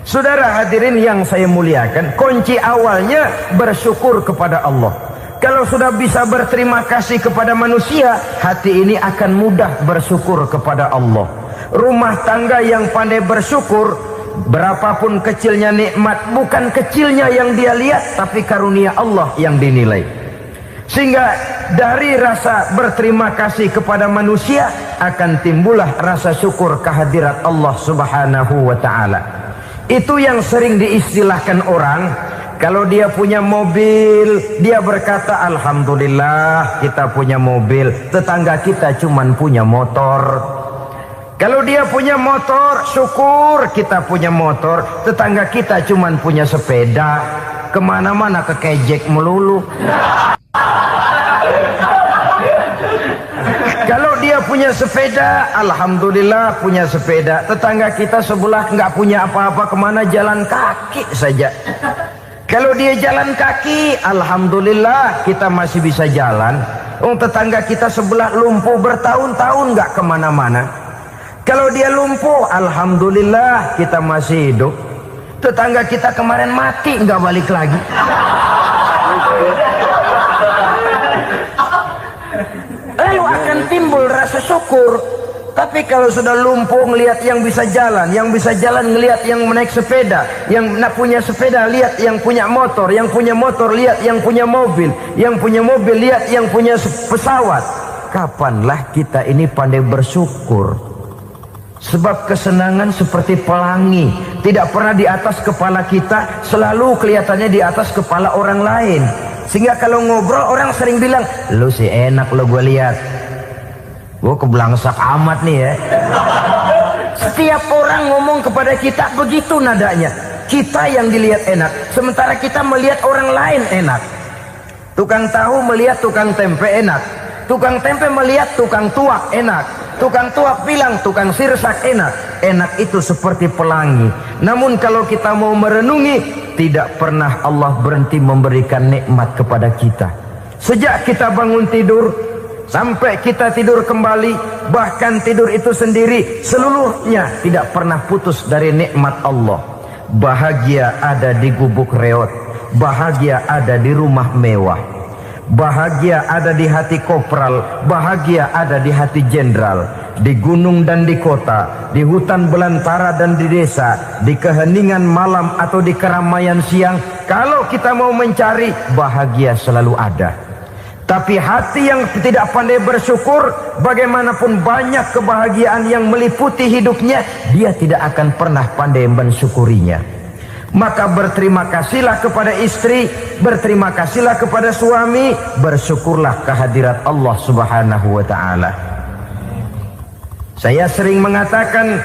Saudara hadirin yang saya muliakan, kunci awalnya bersyukur kepada Allah. Kalau sudah bisa berterima kasih kepada manusia, hati ini akan mudah bersyukur kepada Allah. Rumah tangga yang pandai bersyukur, berapapun kecilnya nikmat, bukan kecilnya yang dia lihat, tapi karunia Allah yang dinilai. Sehingga dari rasa berterima kasih kepada manusia akan timbullah rasa syukur kehadirat Allah Subhanahu wa ta'ala. Itu yang sering diistilahkan orang, kalau dia punya mobil, dia berkata alhamdulillah kita punya mobil, tetangga kita cuman punya motor. Kalau dia punya motor, syukur kita punya motor, tetangga kita cuman punya sepeda, kemana-mana kekejek melulu. Kalau dia punya sepeda, alhamdulillah punya sepeda, tetangga kita sebelah nggak punya apa-apa, kemana jalan kaki saja. Kalau dia jalan kaki, alhamdulillah kita masih bisa jalan. Tetangga kita sebelah lumpuh bertahun-tahun nggak kemana-mana. Kalau dia lumpuh, alhamdulillah kita masih hidup. Tetangga kita kemarin mati nggak balik lagi. Lalu akan timbul rasa syukur. Tapi kalau sudah lumpuh ngelihat yang bisa jalan ngelihat yang menaik sepeda, yang punya sepeda lihat yang punya motor lihat yang punya mobil lihat yang punya pesawat. Kapanlah kita ini pandai bersyukur? Sebab kesenangan seperti pelangi, tidak pernah di atas kepala kita, selalu kelihatannya di atas kepala orang lain. Sehingga kalau ngobrol orang sering bilang, lu sih enak lo gue lihat, gue keblangsak amat nih ya. Setiap orang ngomong kepada kita begitu nadanya. Kita yang dilihat enak, sementara kita melihat orang lain enak. Tukang tahu melihat tukang tempe enak, tukang tempe melihat tukang tuak enak, tukang tuak bilang tukang sirsak enak. Enak itu seperti pelangi. Namun kalau kita mau merenungi, tidak pernah Allah berhenti memberikan nikmat kepada kita. Sejak kita bangun tidur sampai kita tidur kembali, bahkan tidur itu sendiri, seluruhnya tidak pernah putus dari nikmat Allah. Bahagia ada di gubuk reot, bahagia ada di rumah mewah, bahagia ada di hati kopral, bahagia ada di hati jenderal, di gunung dan di kota, di hutan belantara dan di desa, di keheningan malam atau di keramaian siang. Kalau kita mau mencari, bahagia selalu ada. Tapi hati yang tidak pandai bersyukur, bagaimanapun banyak kebahagiaan yang meliputi hidupnya, dia tidak akan pernah pandai mensyukurinya. Maka berterima kasihlah kepada istri, berterima kasihlah kepada suami, bersyukurlah kehadirat Allah Subhanahu wa ta'ala. Saya sering mengatakan,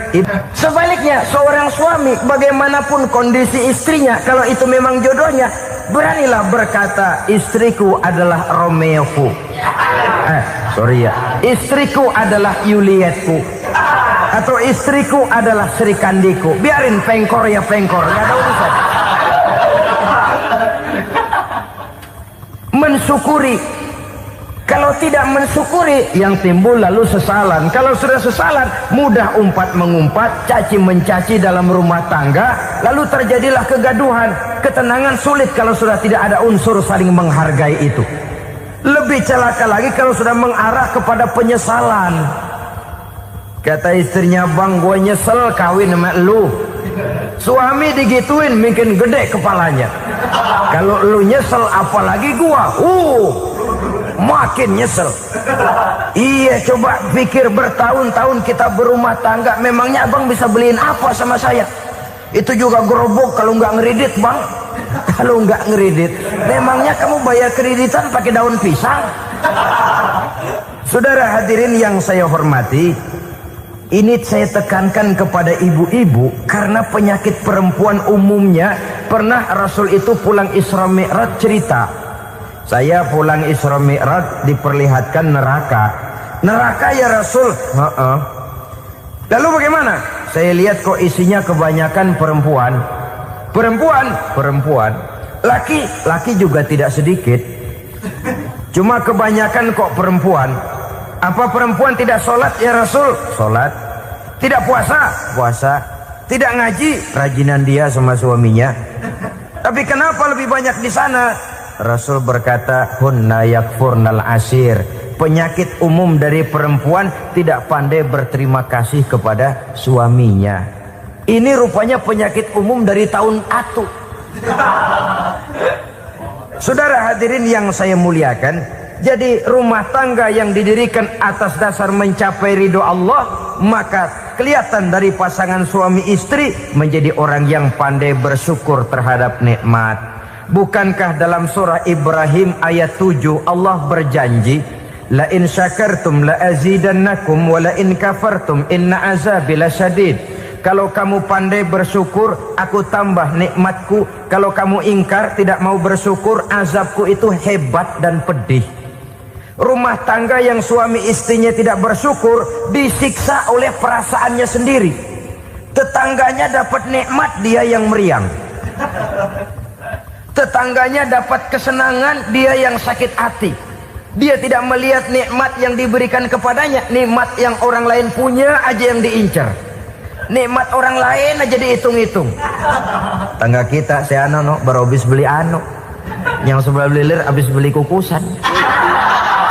sebaliknya seorang suami bagaimanapun kondisi istrinya, kalau itu memang jodohnya, beranilah berkata, istriku adalah Romeoku, istriku adalah Julietku, atau istriku adalah Sri Kandiku. Biarin pengkor ya pengkor, nggak ada urusan. Mensyukuri. Kalau tidak mensyukuri, yang timbul lalu sesalan. Kalau sudah sesalan, mudah umpat mengumpat, caci mencaci dalam rumah tangga, lalu terjadilah kegaduhan. Ketenangan sulit kalau sudah tidak ada unsur saling menghargai itu. Lebih celaka lagi kalau sudah mengarah kepada penyesalan. Kata istrinya, bang gue nyesel kawin sama lu. Suami digituin bikin gede kepalanya. Kalau lu nyesel apalagi gua, makin nyesel. Iya, coba pikir bertahun-tahun kita berumah tangga, memangnya abang bisa beliin apa sama saya? Itu juga gerobok kalau nggak ngeridit bang. Kalau nggak ngeridit, memangnya kamu bayar kreditan pakai daun pisang? Saudara hadirin yang saya hormati, ini saya tekankan kepada ibu-ibu karena penyakit perempuan umumnya. Pernah Rasul itu pulang Isra Mi'raj cerita, saya pulang Isra Mi'raj diperlihatkan neraka. Neraka ya Rasul? Lalu bagaimana? Saya lihat kok isinya kebanyakan perempuan. Perempuan. Laki juga tidak sedikit. Cuma kebanyakan kok perempuan. Apa perempuan tidak sholat ya Rasul? Sholat. Tidak puasa? Puasa. Tidak ngaji, rajinan dia sama suaminya. Tapi kenapa lebih banyak di sana? Rasul berkata, hunna yakfurnal ashir. Penyakit umum dari perempuan tidak pandai berterima kasih kepada suaminya. Ini rupanya penyakit umum dari tahun atu. Saudara hadirin yang saya muliakan, jadi rumah tangga yang didirikan atas dasar mencapai ridho Allah, maka kelihatan dari pasangan suami istri menjadi orang yang pandai bersyukur terhadap nikmat. Bukankah dalam surah Ibrahim ayat 7 Allah berjanji, la in syakartum la azidannakum wa la in kafartum inna azabi lasyadid. Kalau kamu pandai bersyukur, aku tambah nikmatku. Kalau kamu ingkar, tidak mau bersyukur, azabku itu hebat dan pedih. Rumah tangga yang suami istrinya tidak bersyukur disiksa oleh perasaannya sendiri. Tetangganya dapat nikmat, dia yang meriang. Tetangganya dapat kesenangan, dia yang sakit hati. Dia tidak melihat nikmat yang diberikan kepadanya. Nikmat yang orang lain punya aja yang diincar. Nikmat orang lain aja dihitung-hitung. Tangga kita, si Ano baru habis beli yang sebelah belilir habis beli kukusan.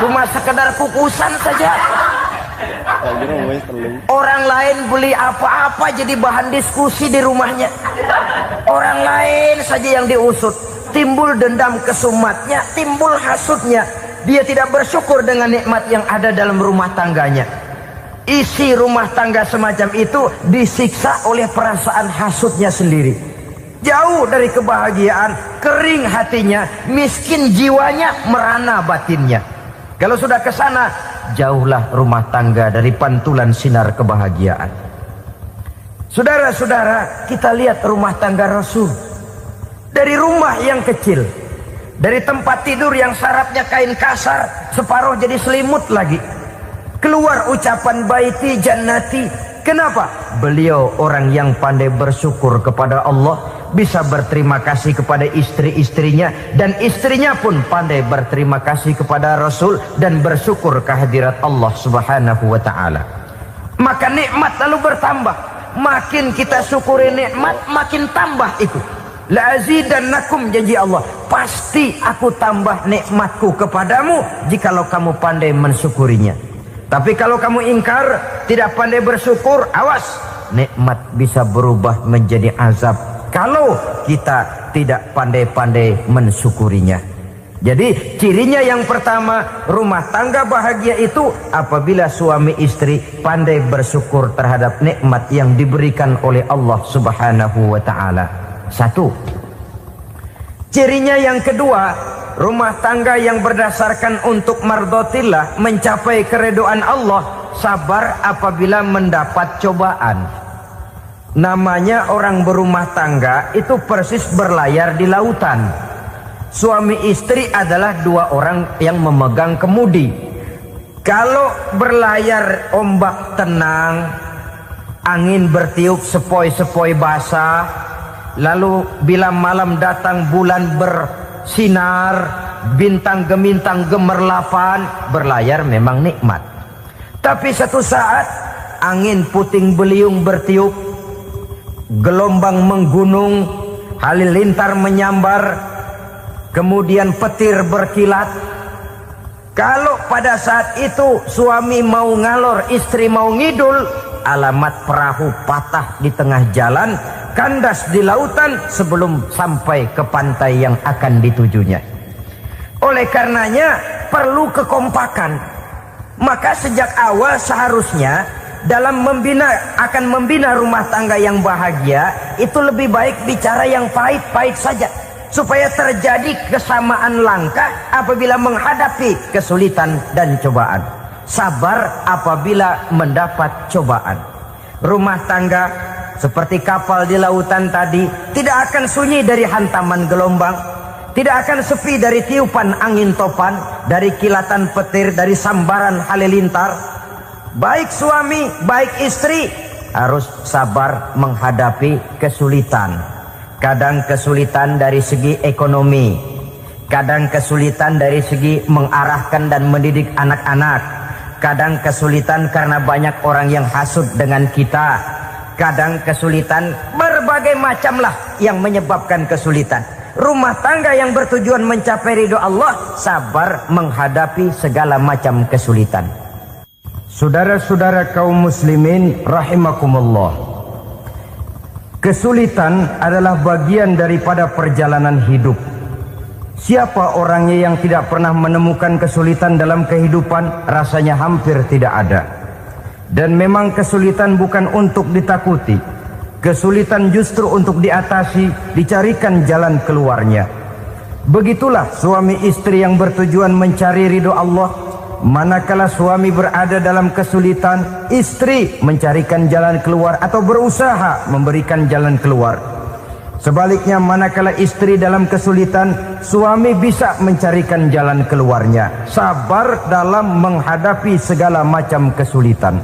Cuma sekedar kukusan saja. Orang lain beli apa-apa jadi bahan diskusi di rumahnya. Orang lain saja yang diusut. Timbul dendam kesumatnya, timbul hasutnya. Dia tidak bersyukur dengan nikmat yang ada dalam rumah tangganya. Isi rumah tangga semacam itu disiksa oleh perasaan hasutnya sendiri. Jauh dari kebahagiaan, kering hatinya, miskin jiwanya, merana batinnya. Kalau sudah ke sana, jauhlah rumah tangga dari pantulan sinar kebahagiaan. Saudara-saudara, kita lihat rumah tangga Rasul. Dari rumah yang kecil, dari tempat tidur yang sarapnya kain kasar, separuh jadi selimut lagi, keluar ucapan baiti jannati. Kenapa? Beliau orang yang pandai bersyukur kepada Allah, bisa berterima kasih kepada istri-istrinya, dan istrinya pun pandai berterima kasih kepada Rasul dan bersyukur kehadirat Allah Subhanahu wa ta'ala. Maka nikmat lalu bertambah. Makin kita syukuri nikmat, makin tambah itu. La azidannakum, janji Allah, pasti aku tambah nikmatku kepadamu jikalau kamu pandai mensyukurinya. Tapi kalau kamu ingkar, tidak pandai bersyukur, awas, nikmat bisa berubah menjadi azab kalau kita tidak pandai-pandai mensyukurinya. Jadi cirinya yang pertama, rumah tangga bahagia itu apabila suami istri pandai bersyukur terhadap nikmat yang diberikan oleh Allah Subhanahu wa ta'ala. Satu. Cirinya yang kedua, rumah tangga yang berdasarkan untuk mardotillah, mencapai keredoan Allah, sabar apabila mendapat cobaan. Namanya orang berumah tangga itu persis berlayar di lautan. Suami istri adalah dua orang yang memegang kemudi. Kalau berlayar ombak tenang, angin bertiup sepoi-sepoi basah, lalu bila malam datang bulan bersinar, bintang gemintang gemerlapan, berlayar memang nikmat. Tapi satu saat angin puting beliung bertiup, gelombang menggunung, halilintar menyambar, kemudian petir berkilat. Kalau pada saat itu suami mau ngalor, istri mau ngidul, alamat perahu patah di tengah jalan, kandas di lautan sebelum sampai ke pantai yang akan ditujunya. Oleh karenanya perlu kekompakan. Maka sejak awal seharusnya dalam akan membina rumah tangga yang bahagia, itu lebih baik bicara yang pahit-pahit saja, supaya terjadi kesamaan langkah apabila menghadapi kesulitan dan cobaan. Sabar apabila mendapat cobaan. Rumah tangga seperti kapal di lautan tadi tidak akan sunyi dari hantaman gelombang, tidak akan sepi dari tiupan angin topan, dari kilatan petir, dari sambaran halilintar. Baik suami, baik istri harus sabar menghadapi kesulitan. Kadang kesulitan dari segi ekonomi, kadang kesulitan dari segi mengarahkan dan mendidik anak-anak, kadang kesulitan karena banyak orang yang hasut dengan kita, Kadang kesulitan berbagai macamlah yang menyebabkan kesulitan. Rumah tangga yang bertujuan mencapai ridho Allah sabar menghadapi segala macam kesulitan. Saudara-saudara kaum muslimin rahimakumullah, kesulitan adalah bagian daripada perjalanan hidup. Siapa orangnya yang tidak pernah menemukan kesulitan dalam kehidupan? Rasanya hampir tidak ada. Dan memang kesulitan bukan untuk ditakuti. Kesulitan justru untuk diatasi, dicarikan jalan keluarnya. Begitulah suami istri yang bertujuan mencari ridho Allah. Manakala suami berada dalam kesulitan, istri mencarikan jalan keluar atau berusaha memberikan jalan keluar. Sebaliknya, manakala istri dalam kesulitan, suami bisa mencarikan jalan keluarnya. Sabar dalam menghadapi segala macam kesulitan.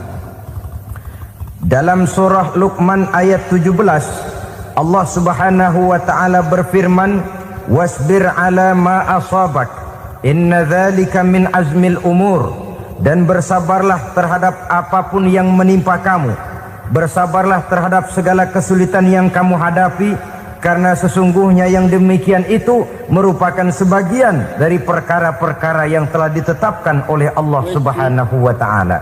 Dalam surah Luqman ayat 17, Allah Subhanahu wa taala berfirman, "Wasbir 'ala ma asabak, inna dzalika min azmil umur." Dan bersabarlah terhadap apapun yang menimpa kamu. Bersabarlah terhadap segala kesulitan yang kamu hadapi, karena sesungguhnya yang demikian itu merupakan sebagian dari perkara-perkara yang telah ditetapkan oleh Allah Subhanahu wa taala.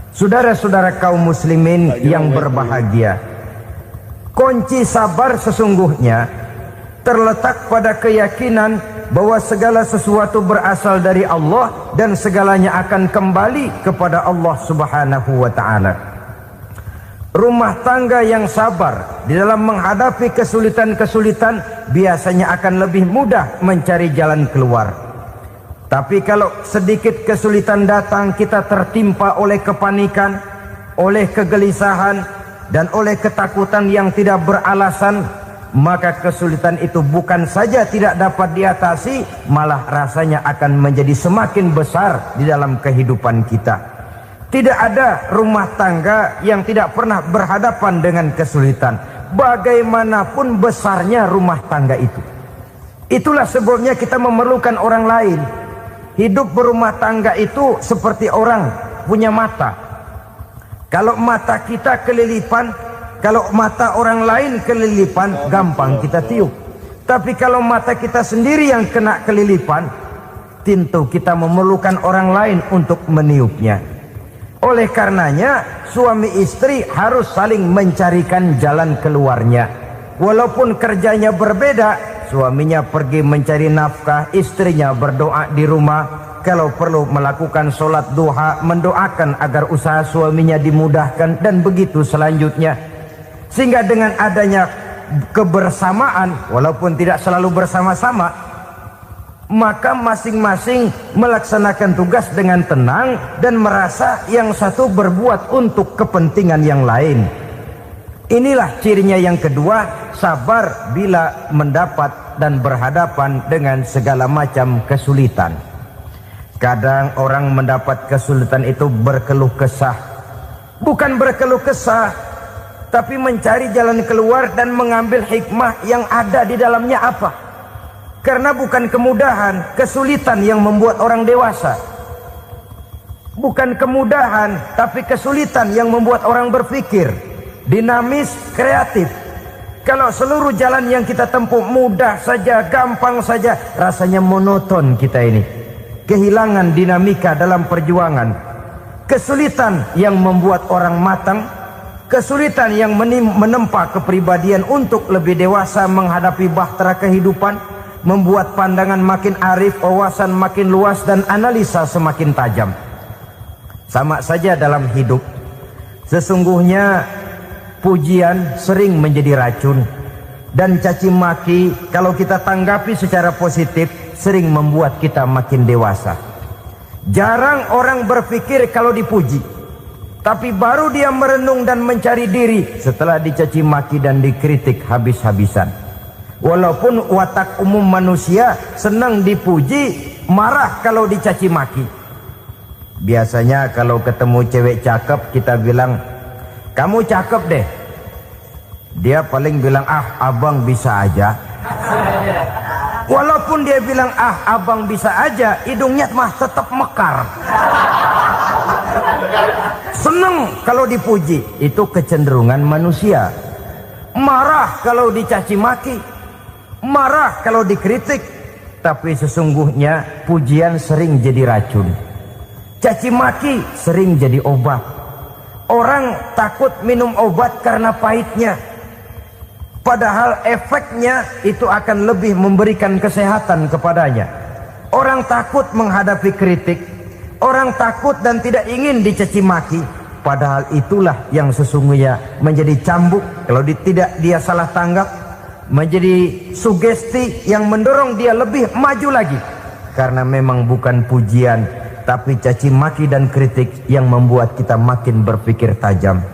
Saudara-saudara kaum muslimin yang berbahagia, kunci sabar sesungguhnya terletak pada keyakinan bahwa segala sesuatu berasal dari Allah dan segalanya akan kembali kepada Allah Subhanahu wa taala. Rumah tangga yang sabar di dalam menghadapi kesulitan-kesulitan biasanya akan lebih mudah mencari jalan keluar. Tapi kalau sedikit kesulitan datang, kita tertimpa oleh kepanikan, oleh kegelisahan, dan oleh ketakutan yang tidak beralasan, maka kesulitan itu bukan saja tidak dapat diatasi, malah rasanya akan menjadi semakin besar di dalam kehidupan kita. Tidak ada rumah tangga yang tidak pernah berhadapan dengan kesulitan, bagaimanapun besarnya rumah tangga itu. Itulah sebabnya kita memerlukan orang lain. Hidup berumah tangga itu seperti orang punya mata. Kalau mata kita kelilipan, kalau mata orang lain kelilipan, gampang kita tiup. Tapi kalau mata kita sendiri yang kena kelilipan, tentu kita memerlukan orang lain untuk meniupnya. Oleh karenanya, suami istri harus saling mencarikan jalan keluarnya. Walaupun kerjanya berbeda, suaminya pergi mencari nafkah, istrinya berdoa di rumah. Kalau perlu melakukan sholat duha, mendoakan agar usaha suaminya dimudahkan, dan begitu selanjutnya. Sehingga dengan adanya kebersamaan, walaupun tidak selalu bersama-sama, maka masing-masing melaksanakan tugas dengan tenang dan merasa yang satu berbuat untuk kepentingan yang lain. Inilah cirinya yang kedua, sabar bila mendapat dan berhadapan dengan segala macam kesulitan. Kadang orang mendapat kesulitan itu berkeluh kesah. Bukan berkeluh kesah, tapi mencari jalan keluar dan mengambil hikmah yang ada di dalamnya apa. Karena bukan kemudahan, kesulitan yang membuat orang dewasa. Bukan kemudahan, tapi kesulitan yang membuat orang berpikir dinamis, kreatif. Kalau seluruh jalan yang kita tempuh mudah saja, gampang saja, rasanya monoton kita ini. Kehilangan dinamika dalam perjuangan. Kesulitan yang membuat orang matang, kesulitan yang menempa kepribadian untuk lebih dewasa menghadapi bahtera kehidupan, membuat pandangan makin arif, wawasan makin luas, dan analisa semakin tajam. Sama saja dalam hidup. Sesungguhnya pujian sering menjadi racun, dan caci maki kalau kita tanggapi secara positif sering membuat kita makin dewasa. Jarang orang berpikir kalau dipuji, tapi baru dia merenung dan mencari diri setelah dicaci maki dan dikritik habis-habisan. Walaupun watak umum manusia senang dipuji, marah kalau dicaci maki. Biasanya kalau ketemu cewek cakep kita bilang, "Kamu cakep deh." Dia paling bilang, "Ah, abang bisa aja." Walaupun dia bilang, "Ah, abang bisa aja," hidungnya mah tetap mekar. Senang kalau dipuji, itu kecenderungan manusia. Marah kalau dicaci maki, marah kalau dikritik. Tapi sesungguhnya pujian sering jadi racun, caci maki sering jadi obat. Orang takut minum obat karena pahitnya, padahal efeknya itu akan lebih memberikan kesehatan kepadanya. Orang takut menghadapi kritik, orang takut dan tidak ingin dicaci maki, padahal itulah yang sesungguhnya menjadi cambuk kalau tidak dia salah tanggap, menjadi sugesti yang mendorong dia lebih maju lagi. Karena memang bukan pujian, tapi caci maki dan kritik yang membuat kita makin berpikir tajam.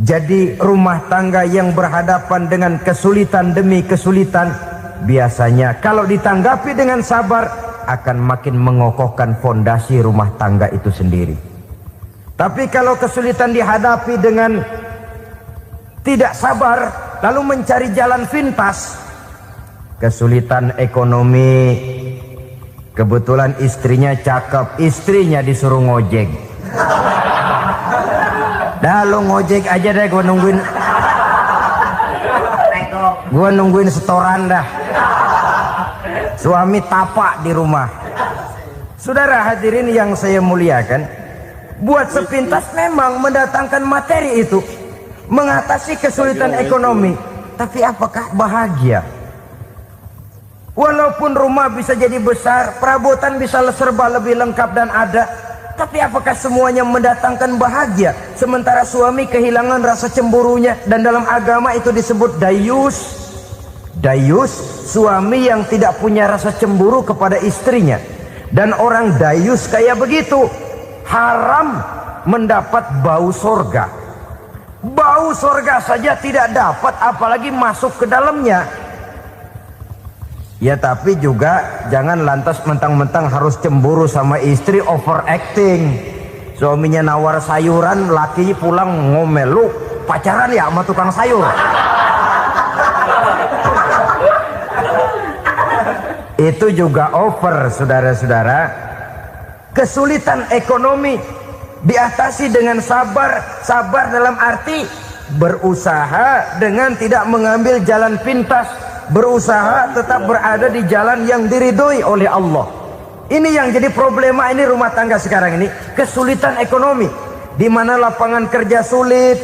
Jadi rumah tangga yang berhadapan dengan kesulitan demi kesulitan, biasanya kalau ditanggapi dengan sabar akan makin mengokohkan fondasi rumah tangga itu sendiri. Tapi kalau kesulitan dihadapi dengan tidak sabar, lalu mencari jalan pintas, kesulitan ekonomi, kebetulan istrinya cakep, istrinya disuruh ngojek. Dah lo ngojek aja deh, gua nungguin setoran dah. Suami tapak di rumah. Saudara hadirin yang saya muliakan, buat sepintas memang mendatangkan materi itu, mengatasi kesulitan ekonomi, tapi apakah bahagia? Walaupun rumah bisa jadi besar, perabotan bisa serba lebih lengkap dan ada, tapi apakah semuanya mendatangkan bahagia? Sementara suami kehilangan rasa cemburunya, dan dalam agama itu disebut dayus. Dayus, suami yang tidak punya rasa cemburu kepada istrinya. Dan orang dayus kayak begitu haram mendapat bau sorga. Bau sorga saja tidak dapat, apalagi masuk ke dalamnya. Ya tapi juga jangan lantas mentang-mentang harus cemburu sama istri, overacting. Suaminya nawar sayuran, laki pulang ngomel, lu pacaran ya sama tukang sayur. Itu juga over, saudara-saudara. Kesulitan ekonomi diatasi dengan sabar. Sabar dalam arti berusaha dengan tidak mengambil jalan pintas, berusaha tetap berada di jalan yang diridhoi oleh Allah. Ini yang jadi problema ini rumah tangga sekarang ini, kesulitan ekonomi, di mana lapangan kerja sulit,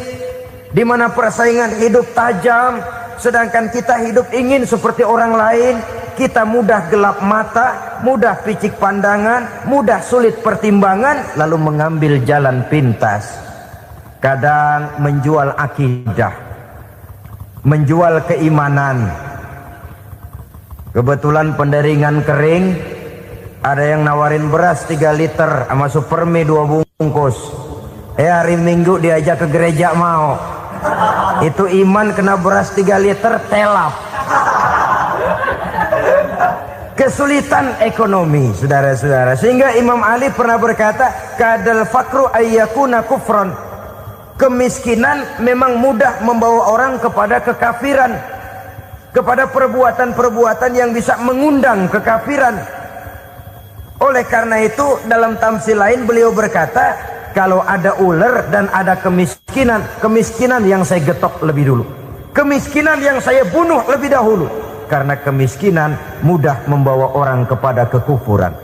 di mana persaingan hidup tajam, sedangkan kita hidup ingin seperti orang lain. Kita mudah gelap mata, mudah picik pandangan, mudah sulit pertimbangan, lalu mengambil jalan pintas. Kadang menjual akidah, menjual keimanan. Kebetulan penderingan kering, ada yang nawarin beras 3 liter sama Supermi 2 bungkus. Hari Minggu diajak ke gereja mau. Itu iman kena beras 3 liter telap. Kesulitan ekonomi, saudara-saudara, sehingga Imam Ali pernah berkata, kadal fakru ayyakuna kufron. Kemiskinan memang mudah membawa orang kepada kekafiran, kepada perbuatan-perbuatan yang bisa mengundang kekafiran. Oleh karena itu dalam tamsil lain beliau berkata, kalau ada ular dan ada kemiskinan, kemiskinan yang saya getok lebih dulu, kemiskinan yang saya bunuh lebih dahulu. Karena kemiskinan mudah membawa orang kepada kekufuran.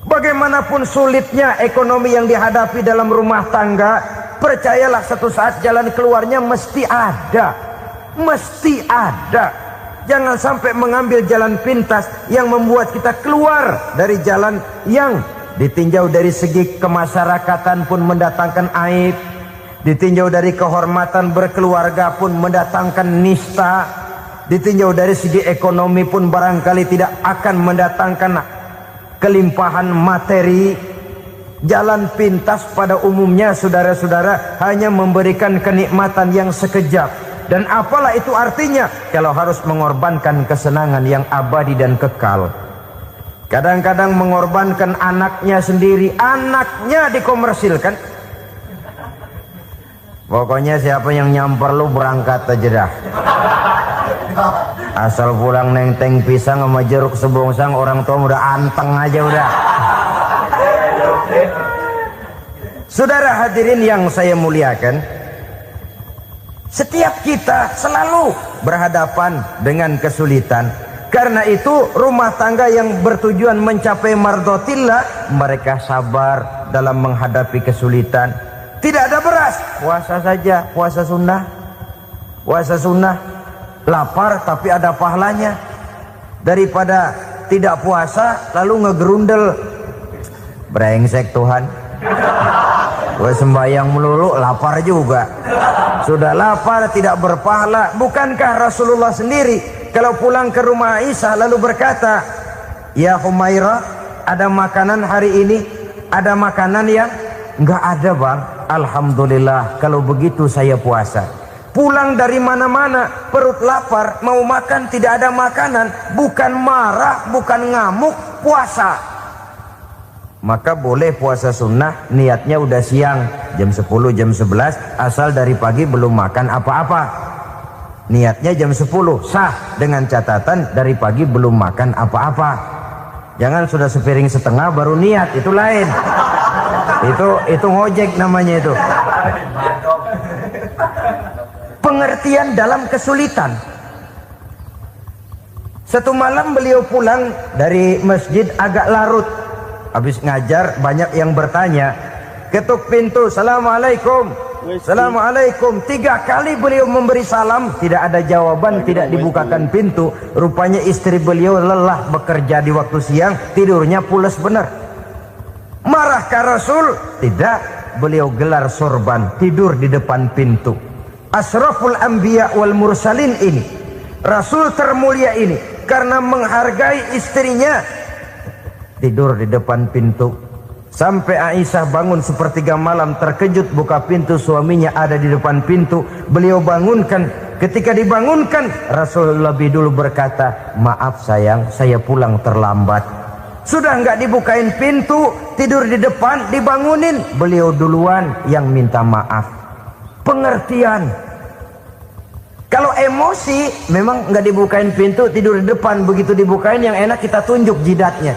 Bagaimanapun sulitnya ekonomi yang dihadapi dalam rumah tangga, percayalah satu saat jalan keluarnya mesti ada. Mesti ada. Jangan sampai mengambil jalan pintas yang membuat kita keluar dari jalan yang ditinjau dari segi kemasyarakatan pun mendatangkan aib, ditinjau dari kehormatan berkeluarga pun mendatangkan nista, ditinjau dari segi ekonomi pun barangkali tidak akan mendatangkan kelimpahan materi. Jalan pintas pada umumnya, saudara-saudara, hanya memberikan kenikmatan yang sekejap. Dan apalah itu artinya kalau harus mengorbankan kesenangan yang abadi dan kekal. Kadang-kadang mengorbankan anaknya sendiri, anaknya dikomersilkan. Pokoknya siapa yang nyamper lu berangkat aja dah. Asal pulang nenteng pisang sama jeruk sebongsang, orang tua udah anteng aja udah. Saudara hadirin yang saya muliakan, setiap kita selalu berhadapan dengan kesulitan. Karena itu rumah tangga yang bertujuan mencapai mardotillah, mereka sabar dalam menghadapi kesulitan. Tidak ada beras, puasa saja, puasa sunnah. Puasa sunnah, lapar tapi ada pahalanya. Daripada tidak puasa lalu ngegerundel, brengsek Tuhan, gue sembahyang melulu lapar juga. Sudah lapar tidak berpahala. Bukankah Rasulullah sendiri kalau pulang ke rumah Aisyah lalu berkata, ya Humairah, ada makanan hari ini? Ada makanan yang enggak ada bang. Alhamdulillah, kalau begitu saya puasa. Pulang dari mana-mana perut lapar, mau makan tidak ada makanan, bukan marah, bukan ngamuk, puasa. Maka boleh puasa sunnah, niatnya udah siang, jam 10, jam 11, asal dari pagi belum makan apa-apa. Niatnya jam 10, sah, dengan catatan dari pagi belum makan apa-apa. Jangan sudah sepiring setengah baru niat, itu lain. Itu ngojek namanya itu. Pengertian dalam kesulitan. Satu malam beliau pulang dari masjid agak larut. Habis ngajar banyak yang bertanya. Ketuk pintu, Assalamualaikum. Assalamualaikum. 3 kali beliau memberi salam, tidak ada jawaban, tidak dibukakan pintu. Rupanya istri beliau lelah bekerja di waktu siang, tidurnya pules benar. Marahkah Rasul? Tidak. Beliau gelar sorban, tidur di depan pintu. Asraful anbiya wal mursalin ini, Rasul termulia ini, karena menghargai istrinya, tidur di depan pintu. Sampai Aisyah bangun sepertiga malam, terkejut buka pintu, suaminya ada di depan pintu. Beliau bangunkan. Ketika dibangunkan, Rasul lebih dulu berkata, maaf sayang, saya pulang terlambat. Sudah nggak dibukain pintu, tidur di depan, dibangunin, beliau duluan yang minta maaf. Pengertian. Kalau emosi, memang nggak dibukain pintu, tidur di depan. Begitu dibukain, yang enak kita tunjuk jidatnya.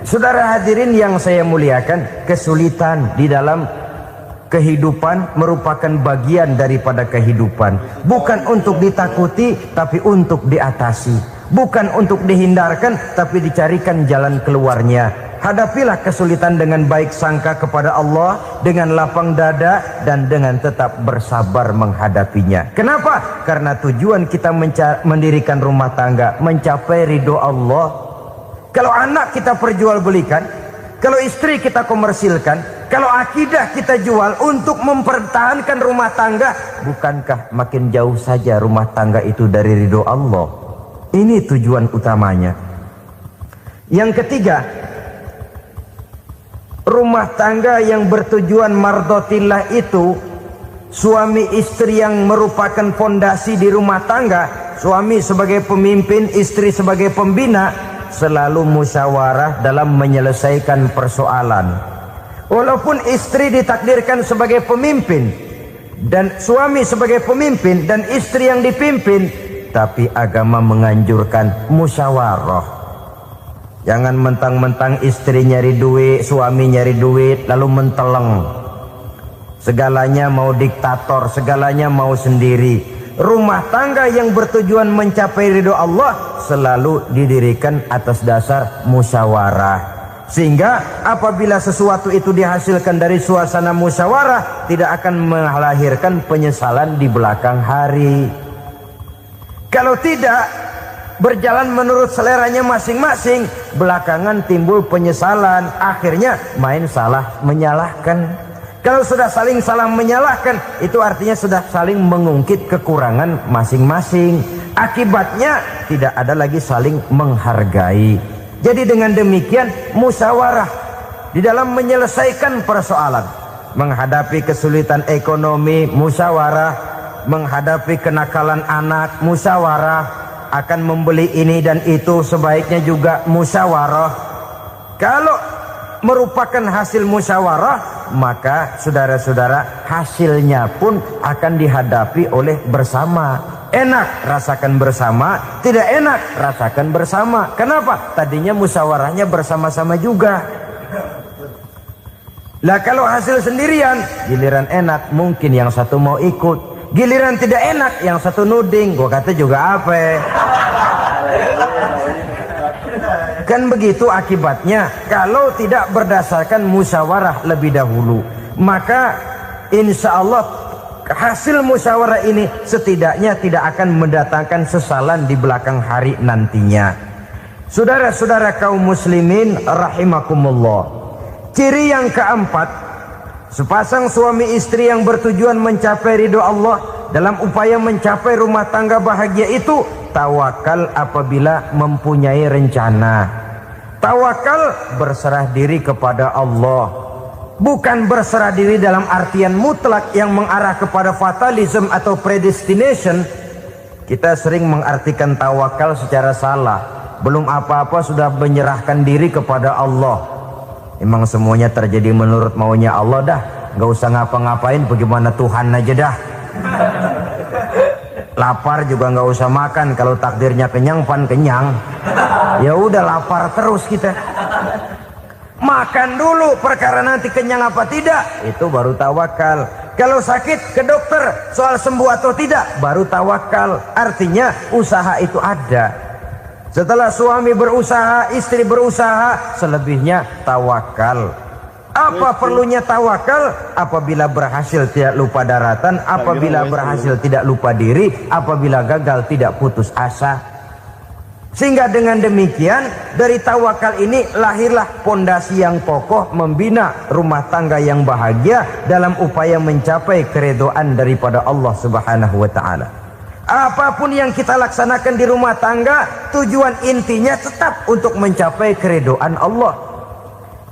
Saudara hadirin yang saya muliakan, kesulitan di dalam kehidupan merupakan bagian daripada kehidupan. Bukan untuk ditakuti, tapi untuk diatasi. Bukan untuk dihindarkan, tapi dicarikan jalan keluarnya. Hadapilah kesulitan dengan baik sangka kepada Allah, dengan lapang dada, dan dengan tetap bersabar menghadapinya. Kenapa? Karena tujuan kita mendirikan rumah tangga, mencapai ridho Allah. Kalau anak kita perjualbelikan, kalau istri kita komersilkan, kalau akidah kita jual untuk mempertahankan rumah tangga, bukankah makin jauh saja rumah tangga itu dari ridho Allah? Ini tujuan utamanya. Yang ketiga, rumah tangga yang bertujuan mardotillah itu, suami istri yang merupakan fondasi di rumah tangga, suami sebagai pemimpin, istri sebagai pembina, selalu musyawarah dalam menyelesaikan persoalan. Walaupun istri ditakdirkan sebagai pemimpin dan suami sebagai pemimpin dan istri yang dipimpin, tapi agama menganjurkan musyawarah. Jangan mentang-mentang istri nyari duit, suami nyari duit, lalu menteleng. Segalanya mau diktator, segalanya mau sendiri. Rumah tangga yang bertujuan mencapai ridho Allah selalu didirikan atas dasar musyawarah. Sehingga apabila sesuatu itu dihasilkan dari suasana musyawarah, tidak akan melahirkan penyesalan di belakang hari. Kalau tidak, berjalan menurut seleranya masing-masing, belakangan timbul penyesalan, akhirnya main salah menyalahkan. Kalau sudah saling salah menyalahkan, itu artinya sudah saling mengungkit kekurangan masing-masing. Akibatnya tidak ada lagi saling menghargai. Jadi dengan demikian musyawarah di dalam menyelesaikan persoalan. Menghadapi kesulitan ekonomi, musyawarah. Menghadapi kenakalan anak, musyawarah. Akan membeli ini dan itu, sebaiknya juga musyawarah. Kalau merupakan hasil musyawarah, maka saudara-saudara, hasilnya pun akan dihadapi oleh bersama. Enak rasakan bersama, tidak enak rasakan bersama. Kenapa? Tadinya musyawarahnya bersama-sama juga. Lah kalau hasil sendirian, giliran enak mungkin yang satu mau ikut, giliran tidak enak yang satu nuding. Gua kata juga apa? Kan begitu akibatnya kalau tidak berdasarkan musyawarah lebih dahulu. Maka insya Allah hasil musyawarah ini setidaknya tidak akan mendatangkan sesalan di belakang hari nantinya. Saudara-saudara kaum muslimin rahimakumullah, ciri yang keempat, sepasang suami istri yang bertujuan mencapai ridho Allah dalam upaya mencapai rumah tangga bahagia itu tawakal apabila mempunyai rencana. Tawakal berserah diri kepada Allah. Bukan berserah diri dalam artian mutlak yang mengarah kepada fatalism atau predestination. Kita sering mengartikan tawakal secara salah. Belum apa-apa sudah menyerahkan diri kepada Allah. Emang semuanya terjadi menurut maunya Allah dah. Gak usah ngapa-ngapain, bagaimana Tuhan aja dah. Lapar juga nggak usah makan, kalau takdirnya kenyang pan kenyang. Ya udah lapar terus kita. Makan dulu, perkara nanti kenyang apa tidak itu baru tawakal. Kalau sakit ke dokter, soal sembuh atau tidak baru tawakal. Artinya usaha itu ada. Setelah suami berusaha, istri berusaha, selebihnya tawakal. Apa perlunya tawakal? Apabila berhasil tidak lupa daratan, apabila berhasil tidak lupa diri, apabila gagal tidak putus asa. Sehingga dengan demikian dari tawakal ini lahirlah pondasi yang kokoh membina rumah tangga yang bahagia dalam upaya mencapai keridhaan daripada Allah Subhanahu wa taala. Apapun yang kita laksanakan di rumah tangga, tujuan intinya tetap untuk mencapai keridhaan Allah.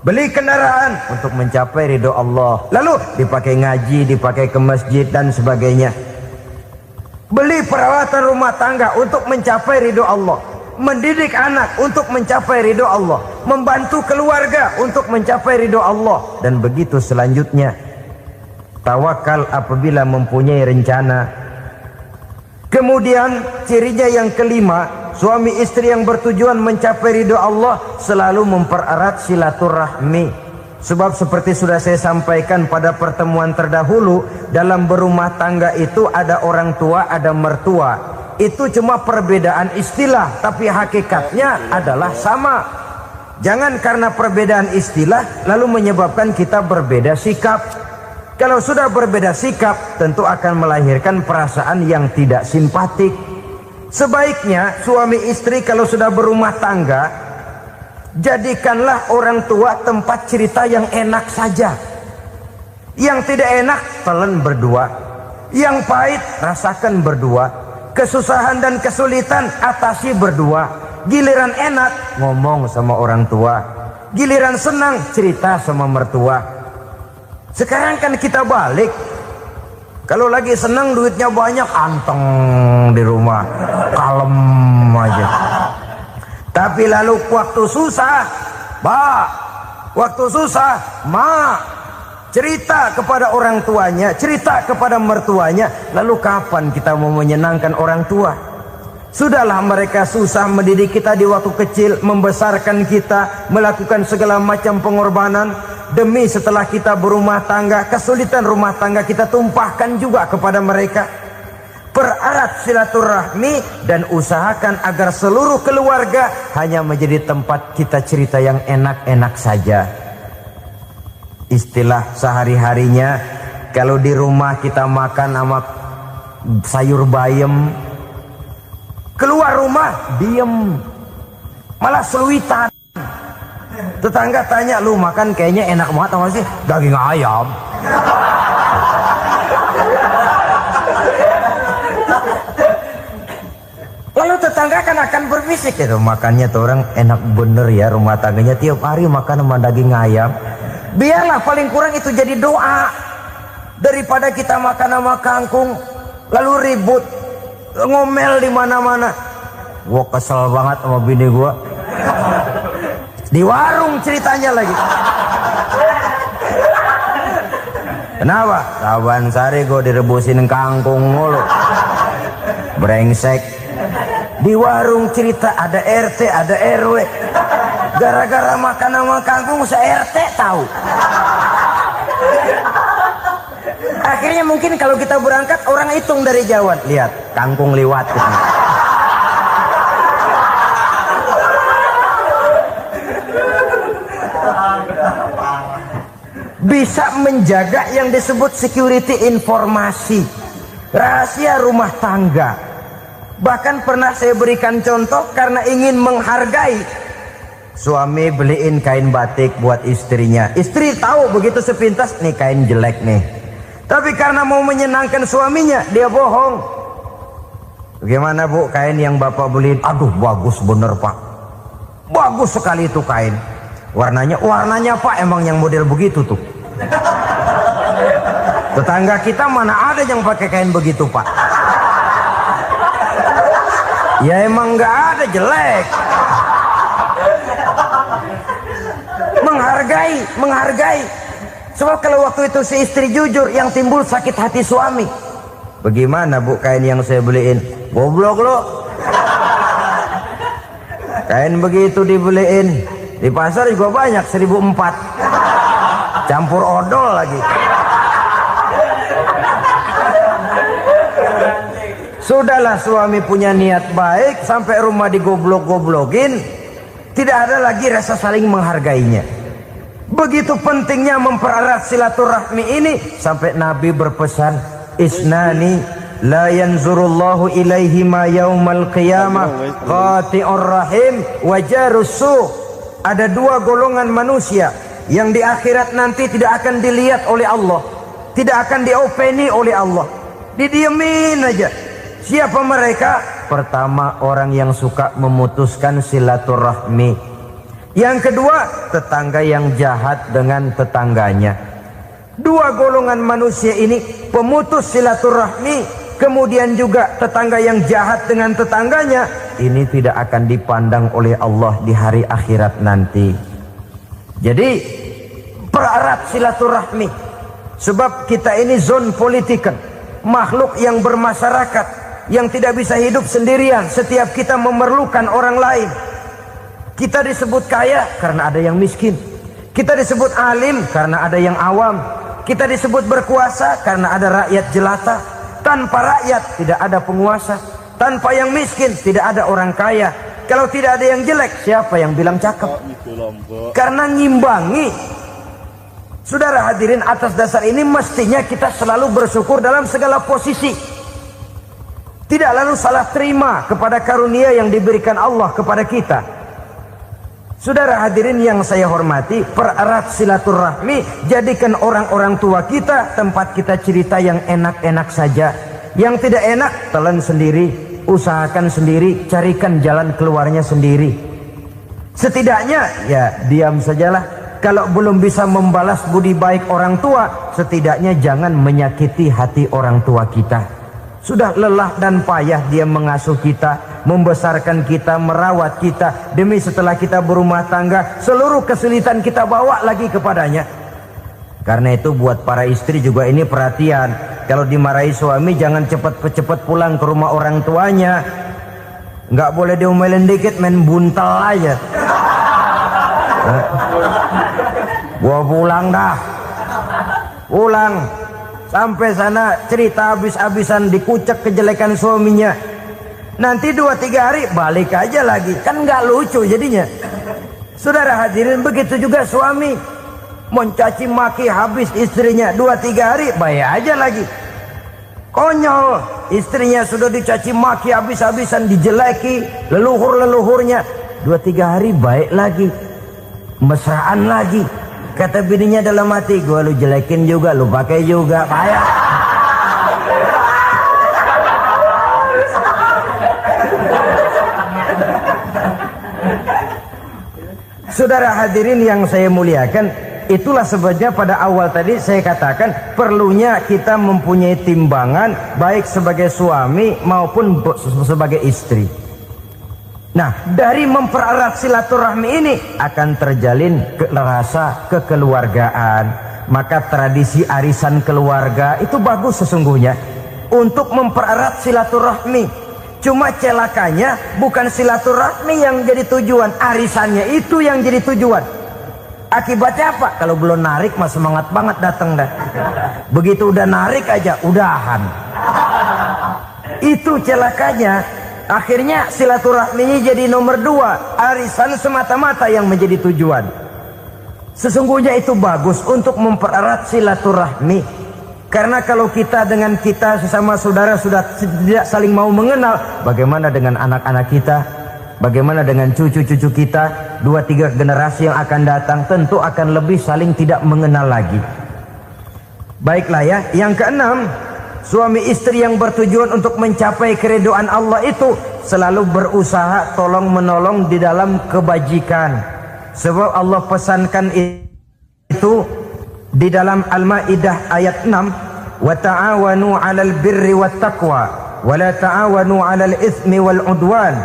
Beli kendaraan untuk mencapai ridho Allah, lalu dipakai ngaji, dipakai ke masjid dan sebagainya. Beli peralatan rumah tangga untuk mencapai ridho Allah. Mendidik anak untuk mencapai ridho Allah. Membantu keluarga untuk mencapai ridho Allah. Dan begitu selanjutnya. Tawakal apabila mempunyai rencana. Kemudian cirinya yang kelima, suami istri yang bertujuan mencapai ridho Allah selalu mempererat silaturahmi. Sebab seperti sudah saya sampaikan pada pertemuan terdahulu, dalam berumah tangga itu ada orang tua, ada mertua. Itu cuma perbedaan istilah, tapi hakikatnya adalah sama. Jangan karena perbedaan istilah lalu menyebabkan kita berbeda sikap. Kalau sudah berbeda sikap, tentu akan melahirkan perasaan yang tidak simpatik. Sebaiknya suami istri kalau sudah berumah tangga, jadikanlah orang tua tempat cerita yang enak saja. Yang tidak enak telan berdua, yang pahit rasakan berdua, kesusahan dan kesulitan atasi berdua. Giliran enak ngomong sama orang tua, giliran senang cerita sama mertua. Sekarang kan kita balik, kalau lagi senang duitnya banyak, anteng di rumah, kalem aja. Tapi lalu waktu susah, waktu susah, cerita kepada orang tuanya, cerita kepada mertuanya. Lalu kapan kita mau menyenangkan orang tua? Sudahlah mereka susah mendidik kita di waktu kecil, membesarkan kita, melakukan segala macam pengorbanan. Demi setelah kita berumah tangga, kesulitan rumah tangga kita tumpahkan juga kepada mereka. Pererat silaturahmi dan usahakan agar seluruh keluarga hanya menjadi tempat kita cerita yang enak-enak saja. Istilah sehari-harinya, kalau di rumah kita makan sama sayur bayam, keluar rumah diem, malah seluitan. Tetangga tanya, lu makan kayaknya enak banget apa sih? Daging ayam. Lalu tetangga akan berbisik, itu makannya tuh orang enak bener ya, rumah tangganya tiap hari makan sama daging ayam. Biarlah paling kurang itu jadi doa, daripada kita makan sama kangkung lalu ribut ngomel di mana-mana. Gua kesel banget sama bini gua. Di warung ceritanya lagi. Kenapa? Saban sari gue direbusin kangkung mulu. brengsek. Di warung cerita ada RT, ada RW. Gara-gara makan sama kangkung se-RT tahu. Akhirnya mungkin kalau kita berangkat orang hitung dari jauh, lihat kangkung liwat. Bisa menjaga yang disebut security informasi, rahasia rumah tangga. Bahkan pernah saya berikan contoh karena ingin menghargai. Suami beliin kain batik buat istrinya. Istri tahu begitu sepintas, nih kain jelek nih. Tapi karena mau menyenangkan suaminya, dia bohong. Bagaimana bu, kain yang bapak beliin? Aduh bagus bener pak. Bagus sekali itu kain. Warnanya pak emang yang model begitu tuh. Tetangga kita mana ada yang pakai kain begitu pak. Ya emang nggak ada, jelek. Menghargai. Sebab kalau waktu itu si istri jujur, yang timbul sakit hati suami. Bagaimana bu kain yang saya beliin? Goblok lo. Kain begitu dibeliin di pasar juga banyak 1.400, campur odol lagi. Sudahlah, suami punya niat baik, sampai rumah digoblok-goblokin, tidak ada lagi rasa saling menghargainya. Begitu pentingnya mempererat silaturahmi ini, sampai Nabi berpesan, isnani la yanzurullahu ilaihima yaumal qiyamah qati'ur rahim wa jarus su'. Ada dua golongan manusia yang di akhirat nanti tidak akan dilihat oleh Allah, tidak akan diopeni oleh Allah, didiemin aja. Siapa mereka? Pertama, orang yang suka memutuskan silaturahmi. Yang kedua, tetangga yang jahat dengan tetangganya. Dua golongan manusia ini, pemutus silaturahmi, kemudian juga tetangga yang jahat dengan tetangganya, ini tidak akan dipandang oleh Allah di hari akhirat nanti. Jadi pererat silaturahmi, sebab kita ini zon politikan, makhluk yang bermasyarakat, yang tidak bisa hidup sendirian. Setiap kita memerlukan orang lain. Kita disebut kaya karena ada yang miskin. Kita disebut alim karena ada yang awam. Kita disebut berkuasa karena ada rakyat jelata. Tanpa rakyat tidak ada penguasa. Tanpa yang miskin tidak ada orang kaya. Kalau tidak ada yang jelek, siapa yang bilang cakep? Karena ngimbangi. Saudara hadirin, atas dasar ini mestinya kita selalu bersyukur dalam segala posisi. Tidak lalu salah terima kepada karunia yang diberikan Allah kepada kita. Saudara hadirin yang saya hormati, pererat silaturahmi, jadikan orang-orang tua kita tempat kita cerita yang enak-enak saja. Yang tidak enak, telan sendiri, usahakan sendiri, carikan jalan keluarnya sendiri. Setidaknya ya diam sajalah. Kalau belum bisa membalas budi baik orang tua, setidaknya jangan menyakiti hati orang tua kita. Sudah lelah dan payah dia mengasuh kita, membesarkan kita, merawat kita, demi setelah kita berumah tangga, seluruh kesulitan kita bawa lagi kepadanya. Karena itu buat para istri juga ini perhatian. Kalau dimarahi suami, jangan cepat-cepat pulang ke rumah orang tuanya. Nggak boleh diomelin dikit, main buntal aja. Gua pulang dah. Pulang. Sampai sana cerita habis-habisan, dikucek kejelekan suaminya. Nanti 2-3 hari balik aja lagi. Kan nggak lucu jadinya. Saudara hadirin, begitu juga suami. Mencaci maki habis istrinya, 2-3 hari bayar aja lagi. Konyol, istrinya sudah dicaci maki habis-habisan, dijeleki leluhur-leluhurnya, 2-3 hari baik lagi, mesraan lagi. Kata bininya dalam hati, gua lu jelekin juga, lu pakai juga, payah. Saudara hadirin yang saya muliakan, itulah sebabnya pada awal tadi saya katakan perlunya kita mempunyai timbangan baik sebagai suami maupun sebagai istri. Nah, dari mempererat silaturahmi ini akan terjalin rasa kekeluargaan. Maka tradisi arisan keluarga itu bagus sesungguhnya untuk mempererat silaturahmi. Cuma celakanya bukan silaturahmi yang jadi tujuan, arisannya itu yang jadi tujuan. Akibatnya apa? Kalau belum narik mah semangat banget datang dah. Begitu udah narik aja udahan. Itu celakanya. Akhirnya silaturahminya jadi nomor 2, arisan semata-mata yang menjadi tujuan. Sesungguhnya itu bagus untuk mempererat silaturahmi. Karena kalau kita dengan kita sesama saudara sudah tidak saling mau mengenal, bagaimana dengan anak-anak kita, bagaimana dengan cucu-cucu kita, 2-3 generasi yang akan datang, tentu akan lebih saling tidak mengenal lagi. Baiklah ya, yang keenam, suami istri yang bertujuan untuk mencapai keridhaan Allah itu selalu berusaha tolong menolong di dalam kebajikan. Sebab Allah pesankan itu di dalam Al-Maidah ayat 6, wa ta'awanu 'alal birri wat taqwa wa la ta'awanu 'alal itsmi wal 'udwan.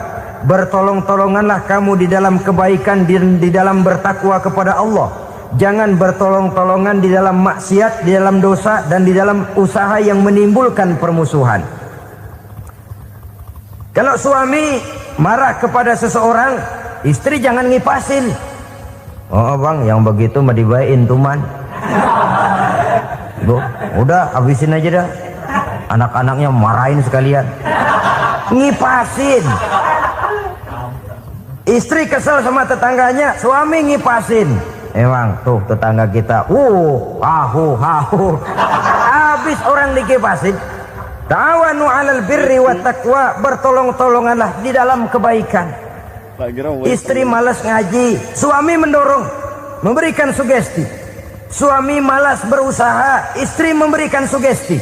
Bertolong-tolonganlah kamu di dalam kebaikan, di dalam bertakwa kepada Allah. Jangan bertolong-tolongan di dalam maksiat, di dalam dosa, dan di dalam usaha yang menimbulkan permusuhan. Kalau suami marah kepada seseorang, istri jangan ngipasin. Oh bang, yang begitu mah dibayain tuman. Bu, udah habisin aja dah. Anak-anaknya marahin sekalian. Ngipasin. Istri kesel sama tetangganya, suami ngipasin. Emang tuh tetangga kita, hahu. Habis orang dikipasin. Ta'awanu 'alal birri wat taqwa, bertolong-tolonganlah di dalam kebaikan. Istri malas ngaji, suami mendorong, memberikan sugesti. Suami malas berusaha, istri memberikan sugesti.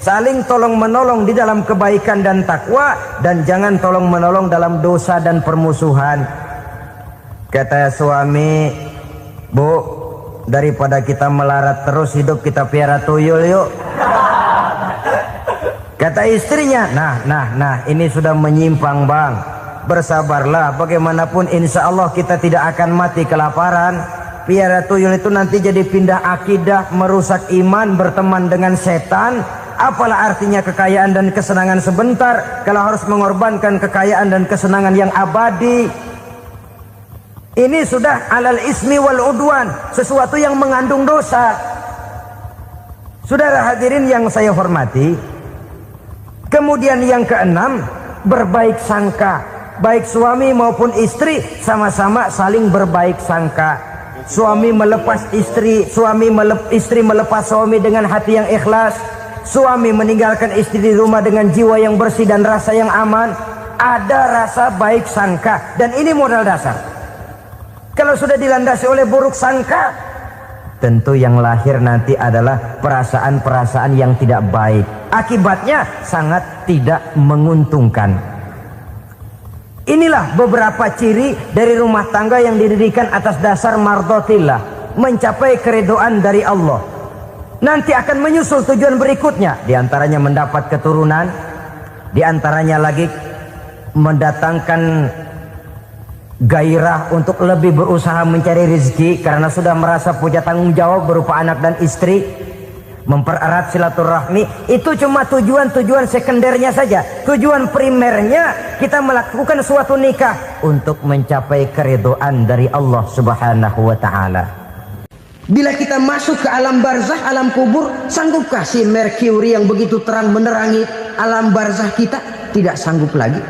Saling tolong menolong di dalam kebaikan dan takwa, dan jangan tolong menolong dalam dosa dan permusuhan. Kata suami, Bu, daripada kita melarat terus hidup, kita piara tuyul yuk. Kata istrinya, nah ini sudah menyimpang bang. Bersabarlah, bagaimanapun insya Allah kita tidak akan mati kelaparan. Piara tuyul itu nanti jadi pindah akidah, merusak iman, berteman dengan setan. Apalah artinya kekayaan dan kesenangan sebentar kalau harus mengorbankan kekayaan dan kesenangan yang abadi. Ini sudah alal ismi wal udwan, sesuatu yang mengandung dosa. Saudara hadirin yang saya hormati, kemudian yang keenam, berbaik sangka. Baik suami maupun istri sama-sama saling berbaik sangka. Suami melepas istri, istri melepas suami dengan hati yang ikhlas. Suami meninggalkan istri di rumah dengan jiwa yang bersih dan rasa yang aman. Ada rasa baik sangka, dan ini modal dasar. Kalau sudah dilandasi oleh buruk sangka, tentu yang lahir nanti adalah perasaan-perasaan yang tidak baik. Akibatnya sangat tidak menguntungkan. Inilah beberapa ciri dari rumah tangga yang didirikan atas dasar mardotillah, mencapai keridhaan dari Allah. Nanti akan menyusul tujuan berikutnya, diantaranya mendapat keturunan, diantaranya lagi mendatangkan gairah untuk lebih berusaha mencari rezeki karena sudah merasa punya tanggung jawab berupa anak dan istri. Mempererat silaturahmi itu cuma tujuan-tujuan sekundernya saja. Tujuan primernya kita melakukan suatu nikah untuk mencapai keridhaan dari Allah Subhanahu wa taala. Bila kita masuk ke alam barzah, alam kubur, sanggupkah si Merkuri yang begitu terang menerangi alam barzah kita? Tidak sanggup lagi.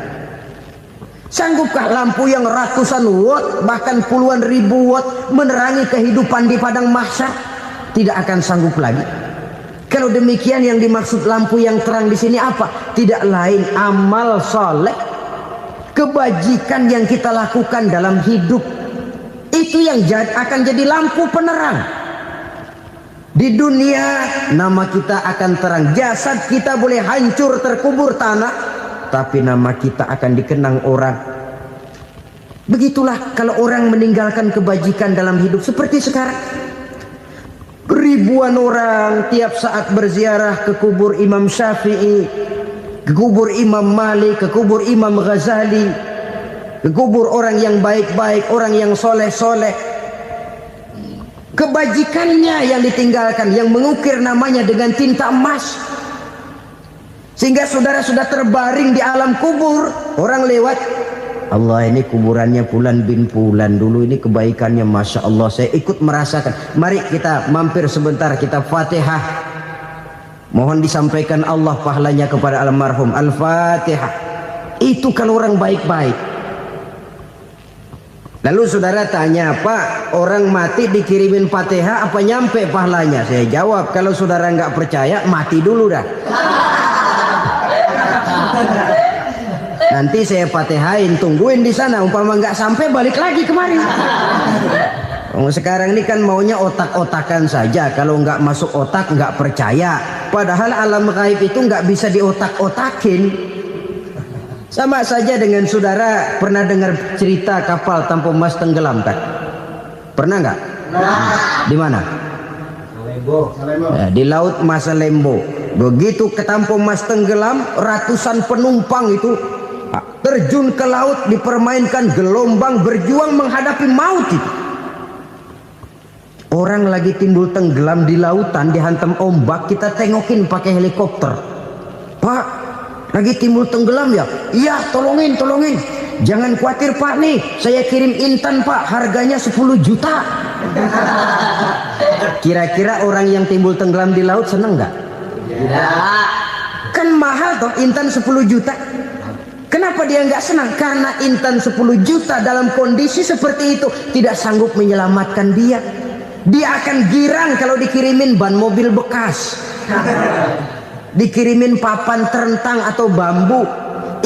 Sanggupkah lampu yang ratusan watt bahkan puluhan ribu watt menerangi kehidupan di padang mahsyar? Tidak akan sanggup lagi. Kalau demikian, yang dimaksud lampu yang terang di sini apa? Tidak lain amal soleh, kebajikan yang kita lakukan dalam hidup. Itu yang akan jadi lampu penerang. Di dunia nama kita akan terang. Jasad kita boleh hancur terkubur tanah, tapi nama kita akan dikenang orang. Begitulah kalau orang meninggalkan kebajikan dalam hidup seperti sekarang. Ribuan orang tiap saat berziarah ke kubur Imam Syafi'i, ke kubur Imam Malik, ke kubur Imam Ghazali, ke kubur orang yang baik-baik, orang yang soleh-soleh. Kebajikannya yang ditinggalkan, yang mengukir namanya dengan tinta emas. Sehingga saudara sudah terbaring di alam kubur, orang lewat, Allah ini kuburannya Fulan bin Fulan, dulu ini kebaikannya Masya Allah, saya ikut merasakan. Mari kita mampir sebentar, kita Fatihah, mohon disampaikan Allah pahalanya kepada almarhum. Al-Fatihah. Itu kalau orang baik-baik. Lalu saudara tanya, Pak, orang mati dikirimin Fatihah apa nyampe pahalanya? Saya jawab, kalau saudara nggak percaya, mati dulu dah. Nanti saya Fatihain, tungguin di sana. Umpama nggak sampai, balik lagi kemari. Sekarang ini kan maunya otak-otakan saja. Kalau nggak masuk otak, nggak percaya. Padahal alam gaib itu nggak bisa diotak-otakin. Sama saja dengan saudara pernah dengar cerita kapal tanpa emas tenggelam kan? Pernah nggak? Di mana? Ya, di laut Masalembo. Begitu ketampo emas tenggelam, ratusan penumpang itu terjun ke laut, dipermainkan gelombang, berjuang menghadapi maut itu. Orang lagi timbul tenggelam di lautan, dihantam ombak, kita tengokin pakai helikopter. Pak, lagi timbul tenggelam ya? Iya, tolongin. Jangan khawatir Pak, nih saya kirim intan Pak, harganya 10 juta. Kira-kira orang yang timbul tenggelam di laut seneng nggak? Tidak. Kan mahal toh intan 10 juta. Kenapa dia nggak senang? Karena intan 10 juta dalam kondisi seperti itu tidak sanggup menyelamatkan dia. Dia akan girang kalau dikirimin ban mobil bekas, dikirimin papan terentang atau bambu.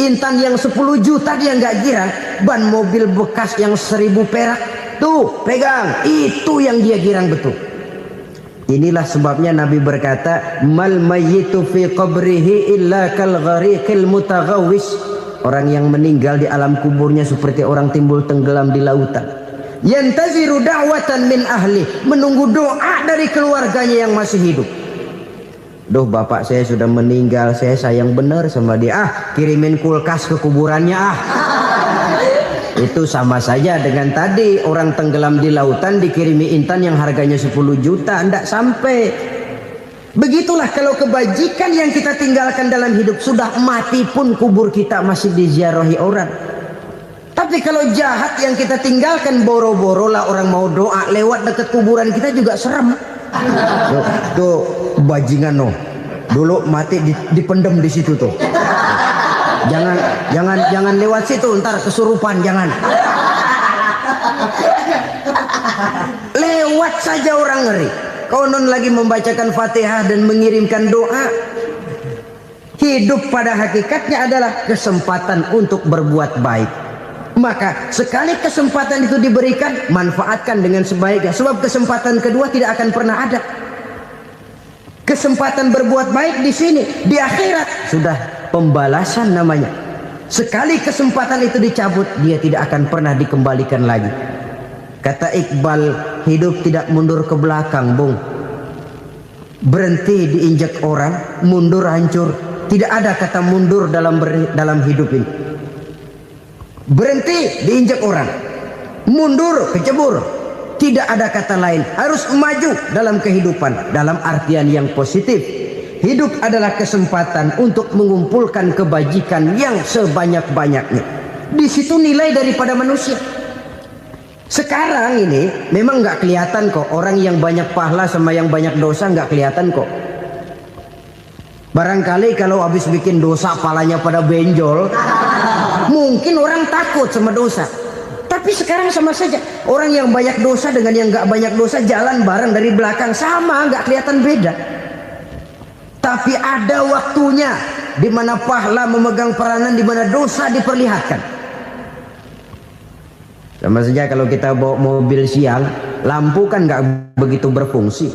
Intan yang 10 juta dia nggak girang. Ban mobil bekas yang 1000 perak, tuh pegang, itu yang dia girang betul. Inilah sebabnya Nabi berkata, mal mayyitu fi qabrihi illa kal ghariqil mutaghawwis. Orang yang meninggal di alam kuburnya seperti orang timbul tenggelam di lautan. Yantaziru da'watan min ahli, menunggu doa dari keluarganya yang masih hidup. Duh, bapak saya sudah meninggal, saya sayang benar sama dia. Kirimin kulkas ke kuburannya Itu sama saja dengan tadi orang tenggelam di lautan dikirimi intan yang harganya 10 juta, tidak sampai. Begitulah kalau kebajikan yang kita tinggalkan dalam hidup, sudah mati pun kubur kita masih diziarahi orang. Tapi kalau jahat yang kita tinggalkan, boro-boro lah orang mau doa lewat dekat kuburan kita juga serem. Tuh bajingan no, dulu mati dipendem di situ tuh. Jangan lewat situ, ntar kesurupan, jangan. Lewat saja orang ngeri. Konon lagi membacakan Fatihah dan mengirimkan doa. Hidup pada hakikatnya adalah kesempatan untuk berbuat baik. Maka sekali kesempatan itu diberikan, manfaatkan dengan sebaiknya. Sebab kesempatan kedua tidak akan pernah ada. Kesempatan berbuat baik di sini, di akhirat sudah pembalasan namanya. Sekali kesempatan itu dicabut, dia tidak akan pernah dikembalikan lagi. Kata Iqbal, hidup tidak mundur ke belakang, Bung. Berhenti diinjak orang, mundur hancur. Tidak ada kata mundur dalam hidup ini. Berhenti diinjak orang, mundur kecebur. Tidak ada kata lain. Harus maju dalam kehidupan, dalam artian yang positif. Hidup adalah kesempatan untuk mengumpulkan kebajikan yang sebanyak-banyaknya. Di situ nilai daripada manusia. Sekarang ini memang nggak kelihatan kok, orang yang banyak pahala sama yang banyak dosa nggak kelihatan kok. Barangkali kalau habis bikin dosa palanya pada benjol, mungkin orang takut sama dosa. Tapi sekarang sama saja, orang yang banyak dosa dengan yang nggak banyak dosa jalan bareng dari belakang, sama, nggak kelihatan beda. Tapi ada waktunya di mana pahala memegang peranan, di mana dosa diperlihatkan. Sama saja kalau kita bawa mobil siang, lampu kan nggak begitu berfungsi.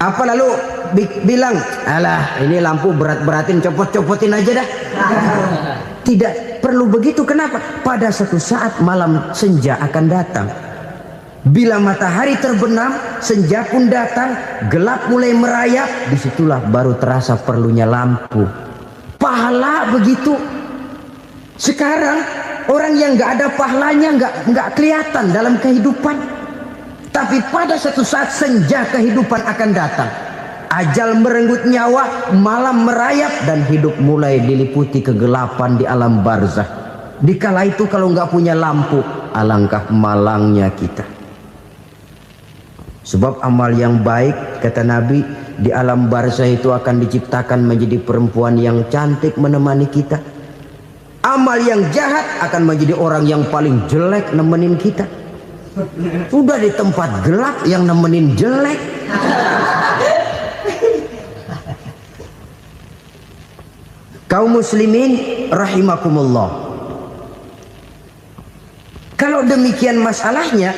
Apa lalu bilang, alah ini lampu berat-beratin, copot-copotin aja dah. Tidak perlu begitu. Kenapa? Pada suatu saat malam senja akan datang. Bila matahari terbenam, senja pun datang, gelap mulai merayap, disitulah baru terasa perlunya lampu. Pahala begitu. Sekarang orang yang nggak ada pahalanya nggak kelihatan dalam kehidupan. Tapi pada suatu saat senja kehidupan akan datang. Ajal merenggut nyawa, malam merayap, dan hidup mulai diliputi kegelapan di alam barzah. Dikala itu kalau nggak punya lampu, alangkah malangnya kita. Sebab amal yang baik, kata Nabi, di alam barzah itu akan diciptakan menjadi perempuan yang cantik menemani kita. Amal yang jahat akan menjadi orang yang paling jelek nemenin kita. Udah di tempat gelap yang nemenin jelek. Kaum muslimin rahimakumullah. Kalau demikian masalahnya,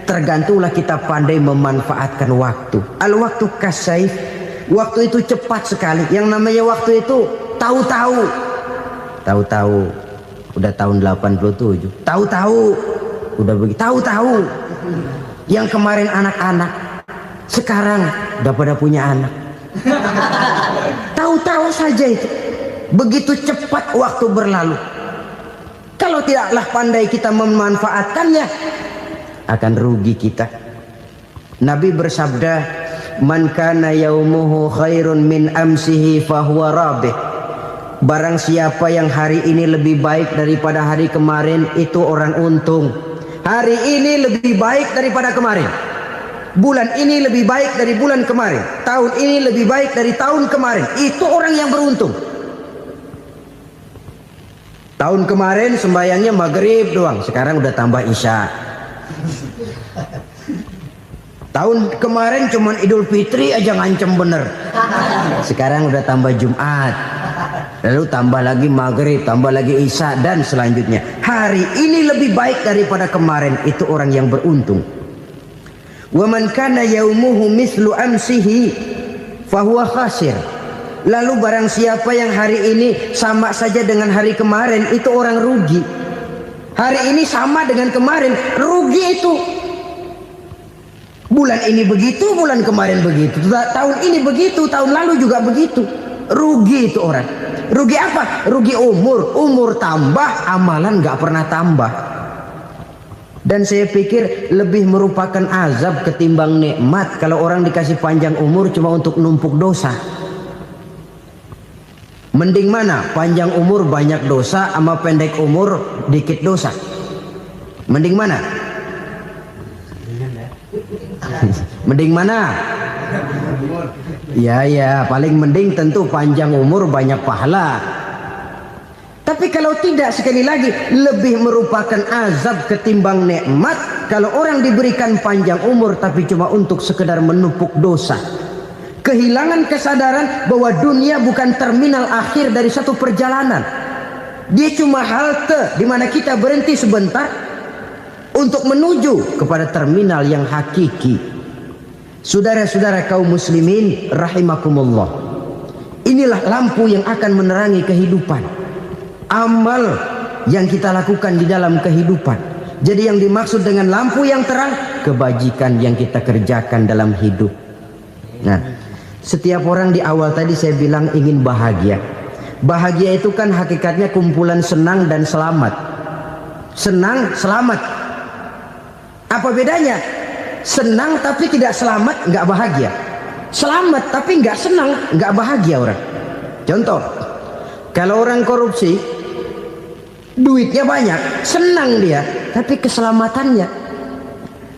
tergantunglah kita pandai memanfaatkan waktu. Al-waktu kasayf, waktu itu cepat sekali. Yang namanya waktu itu tahu-tahu. Tahu-tahu udah tahun 87. Tahu-tahu udah begitu. Tahu-tahu yang kemarin anak-anak, sekarang udah pada punya anak. Tahu-tahu saja itu. Begitu cepat waktu berlalu. Kalau tidaklah pandai kita memanfaatkannya, akan rugi kita. Nabi bersabda, "Man kana yaumuhu khairun min amsihi fahuwa rabih." Barang siapa yang hari ini lebih baik daripada hari kemarin, itu orang untung. Hari ini lebih baik daripada kemarin. Bulan ini lebih baik dari bulan kemarin. Tahun ini lebih baik dari tahun kemarin. Itu orang yang beruntung. Tahun kemarin sembayangnya maghrib doang, sekarang udah tambah isya. Tahun kemarin cuman Idul Fitri aja ngancem bener, sekarang udah tambah Jumat, lalu tambah lagi maghrib, tambah lagi isya, dan selanjutnya. Hari ini lebih baik daripada kemarin, itu orang yang beruntung. Wa man kana yaumuhu mislu amsihi fahuwa khasir. Lalu barang siapa yang hari ini sama saja dengan hari kemarin, itu orang rugi. Hari ini sama dengan kemarin, rugi itu. Bulan ini begitu, bulan kemarin begitu, tahun ini begitu, tahun lalu juga begitu. Rugi itu orang. Rugi apa? Rugi umur. Umur tambah, amalan gak pernah tambah. Dan saya pikir lebih merupakan azab ketimbang nikmat kalau orang dikasih panjang umur cuma untuk numpuk dosa. Mending mana? Panjang umur banyak dosa sama pendek umur dikit dosa? Mending mana? Mending mana? Ya, paling mending tentu panjang umur banyak pahala. Tapi kalau tidak, sekali lagi, lebih merupakan azab ketimbang nikmat kalau orang diberikan panjang umur tapi cuma untuk sekedar menumpuk dosa. Kehilangan kesadaran bahwa dunia bukan terminal akhir dari satu perjalanan. Dia cuma halte di mana kita berhenti sebentar untuk menuju kepada terminal yang hakiki. Saudara-saudara kaum muslimin rahimakumullah. Inilah lampu yang akan menerangi kehidupan. Amal yang kita lakukan di dalam kehidupan. Jadi yang dimaksud dengan lampu yang terang, kebajikan yang kita kerjakan dalam hidup. Nah, setiap orang di awal tadi saya bilang ingin bahagia. Bahagia itu kan hakikatnya kumpulan senang dan selamat. Senang, selamat. Apa bedanya? Senang tapi tidak selamat, nggak bahagia. Selamat tapi nggak senang, nggak bahagia orang. Contoh, kalau orang korupsi, duitnya banyak, senang dia, tapi keselamatannya.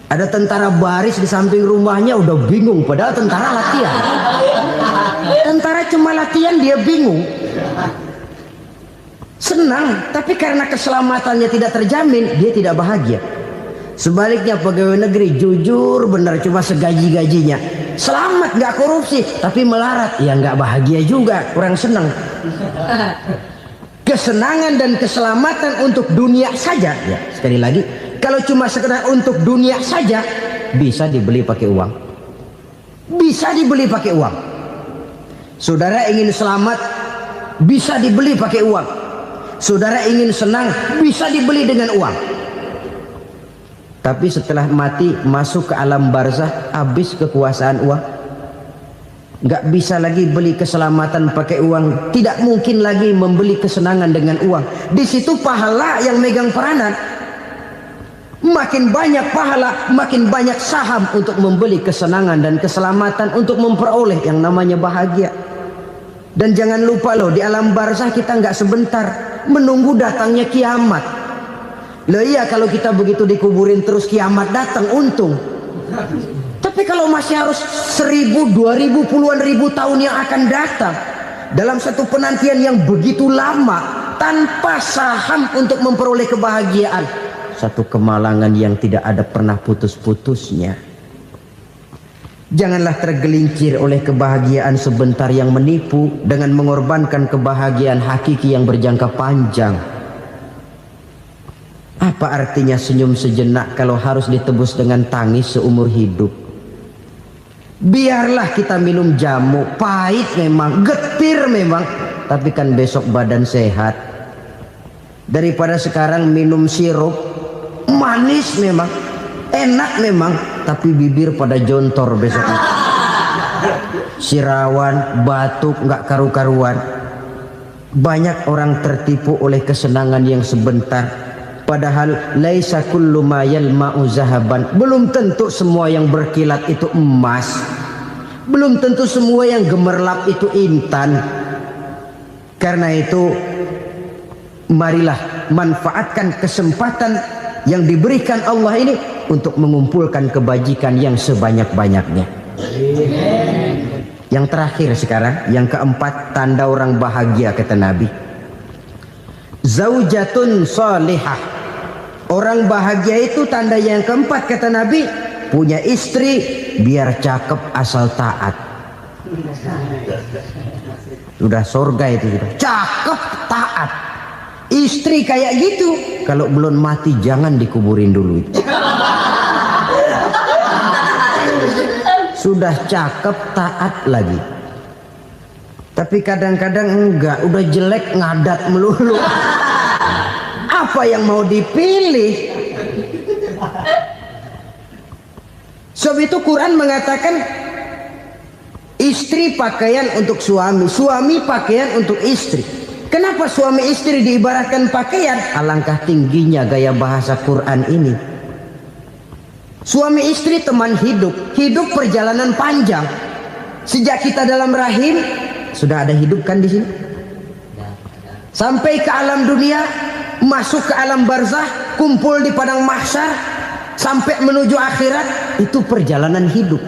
Ada tentara baris di samping rumahnya udah bingung, padahal tentara latihan. Tentara cuma latihan, dia bingung. Senang, tapi karena keselamatannya tidak terjamin, dia tidak bahagia. Sebaliknya pegawai negeri jujur benar, cuma segaji-gajinya. Selamat, nggak korupsi, tapi melarat, ya nggak bahagia juga, kurang senang. Kesenangan dan keselamatan untuk dunia saja, ya sekali lagi. Kalau cuma sekedar untuk dunia saja, bisa dibeli pakai uang. Bisa dibeli pakai uang. Saudara ingin selamat, bisa dibeli pakai uang. Saudara ingin senang, bisa dibeli dengan uang. Tapi setelah mati, masuk ke alam barzah, habis kekuasaan uang. Nggak bisa lagi beli keselamatan pakai uang. Tidak mungkin lagi membeli kesenangan dengan uang. Di situ pahala yang megang peranan. Makin banyak pahala, makin banyak saham untuk membeli kesenangan dan keselamatan, untuk memperoleh yang namanya bahagia. Dan jangan lupa loh, di alam barzah kita nggak sebentar, menunggu datangnya kiamat. Loh iya, kalau kita begitu dikuburin terus kiamat datang, untung. Tapi kalau masih harus 1000, 2000, puluhan ribu tahun yang akan datang, dalam satu penantian yang begitu lama, tanpa saham untuk memperoleh kebahagiaan, satu kemalangan yang tidak ada pernah putus-putusnya. Janganlah tergelincir oleh kebahagiaan sebentar yang menipu dengan mengorbankan kebahagiaan hakiki yang berjangka panjang. Apa artinya senyum sejenak kalau harus ditebus dengan tangis seumur hidup? Biarlah kita minum jamu, pahit memang, getir memang, tapi kan besok badan sehat. Daripada sekarang minum sirup, manis memang, enak memang, tapi bibir pada jontor besok. Sirawan, batuk, nggak karu-karuan. Banyak orang tertipu oleh kesenangan yang sebentar, padahal laisa kullu ma yalma'u zahaban. Belum tentu semua yang berkilat itu emas, belum tentu semua yang gemerlap itu intan. Karena itu, marilah manfaatkan kesempatan yang diberikan Allah ini untuk mengumpulkan kebajikan yang sebanyak-banyaknya. Yang terakhir sekarang, yang keempat, tanda orang bahagia kata Nabi. Zaujatun salihah. Orang bahagia itu tanda yang keempat kata Nabi, punya istri biar cakep asal taat. Sudah surga itu sudah. Cakep taat. Istri kayak gitu, kalau belum mati jangan dikuburin dulu itu. Sudah cakep taat lagi, tapi kadang-kadang enggak, udah jelek ngadat melulu. Apa yang mau dipilih? Sebab itu Quran mengatakan istri pakaian untuk suami, suami pakaian untuk istri. Kenapa suami istri diibaratkan pakaian? Alangkah tingginya gaya bahasa Quran ini. Suami istri teman hidup, hidup perjalanan panjang. Sejak kita dalam rahim sudah ada hidup kan di sini. Sampai ke alam dunia, masuk ke alam barzah, kumpul di padang mahsyar, sampai menuju akhirat, itu perjalanan hidup.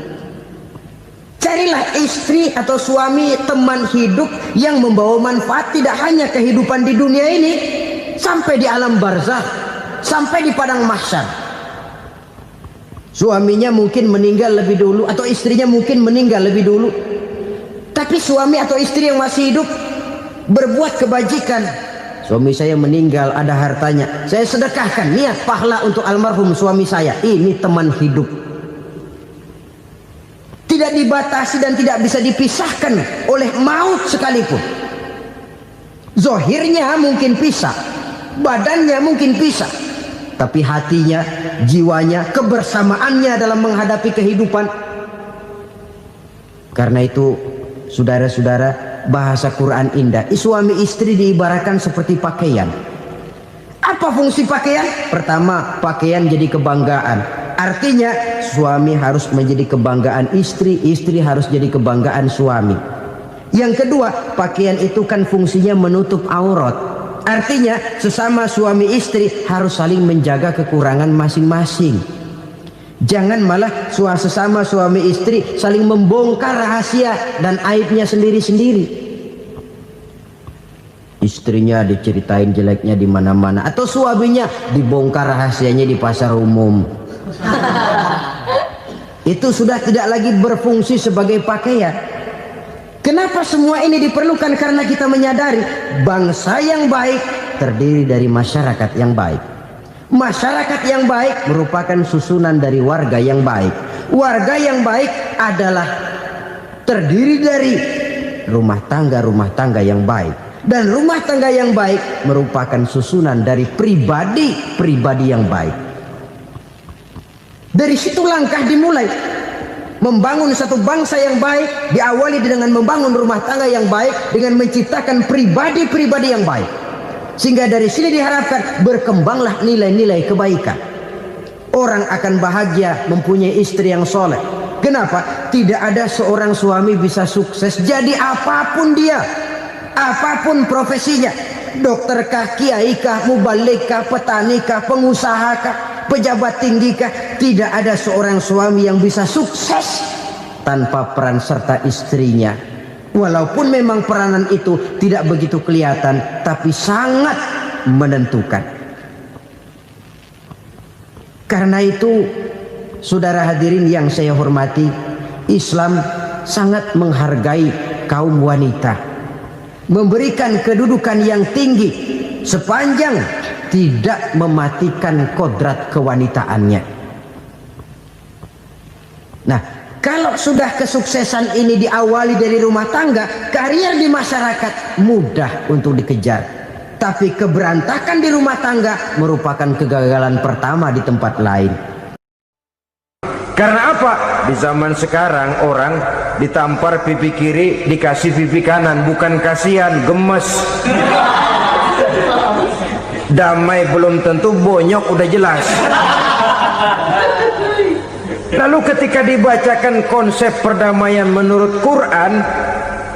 Carilah istri atau suami teman hidup yang membawa manfaat tidak hanya kehidupan di dunia ini, sampai di alam barzah, sampai di padang mahsyar. Suaminya mungkin meninggal lebih dulu, atau istrinya mungkin meninggal lebih dulu, tapi suami atau istri yang masih hidup berbuat kebajikan. Suami saya meninggal, ada hartanya, saya sedekahkan, niat pahala untuk almarhum suami saya. Ini teman hidup, tidak dibatasi dan tidak bisa dipisahkan oleh maut sekalipun. Zohirnya mungkin pisah, badannya mungkin pisah, tapi hatinya, jiwanya, kebersamaannya dalam menghadapi kehidupan. Karena itu, saudara-saudara, bahasa Quran indah. Suami istri diibaratkan seperti pakaian. Apa fungsi pakaian? Pertama, pakaian jadi kebanggaan. Artinya suami harus menjadi kebanggaan istri, istri harus jadi kebanggaan suami. Yang kedua, pakaian itu kan fungsinya menutup aurat. Artinya sesama suami istri harus saling menjaga kekurangan masing-masing. Jangan malah sesama suami istri saling membongkar rahasia dan aibnya sendiri-sendiri. Istrinya diceritain jeleknya di mana-mana, atau suaminya dibongkar rahasianya di pasar umum. Itu sudah tidak lagi berfungsi sebagai pakaian. Kenapa semua ini diperlukan? Karena kita menyadari bangsa yang baik terdiri dari masyarakat yang baik. Masyarakat yang baik merupakan susunan dari warga yang baik. Warga yang baik adalah terdiri dari rumah tangga yang baik. Dan rumah tangga yang baik merupakan susunan dari pribadi yang baik. Dari situ langkah dimulai. Membangun satu bangsa yang baik diawali dengan membangun rumah tangga yang baik, dengan menciptakan pribadi-pribadi yang baik. Sehingga dari sini diharapkan berkembanglah nilai-nilai kebaikan. Orang akan bahagia mempunyai istri yang soleh. Kenapa? Tidak ada seorang suami bisa sukses jadi apapun dia, apapun profesinya, dokter kah, kiai kah, mubalik kah, petani kah, pengusaha kah, pejabat tinggi kah. Tidak ada seorang suami yang bisa sukses tanpa peran serta istrinya. Walaupun memang peranan itu tidak begitu kelihatan, tapi sangat menentukan. Karena itu, saudara hadirin yang saya hormati, Islam sangat menghargai kaum wanita, memberikan kedudukan yang tinggi sepanjang tidak mematikan kodrat kewanitaannya. Nah, kalau sudah kesuksesan ini diawali dari rumah tangga, karier di masyarakat mudah untuk dikejar. Tapi keberantakan di rumah tangga merupakan kegagalan pertama di tempat lain. Karena apa? Di zaman sekarang orang ditampar pipi kiri, dikasih pipi kanan. Bukan kasihan, gemes. Damai belum tentu, bonyok udah jelas. Lalu ketika dibacakan konsep perdamaian menurut Quran,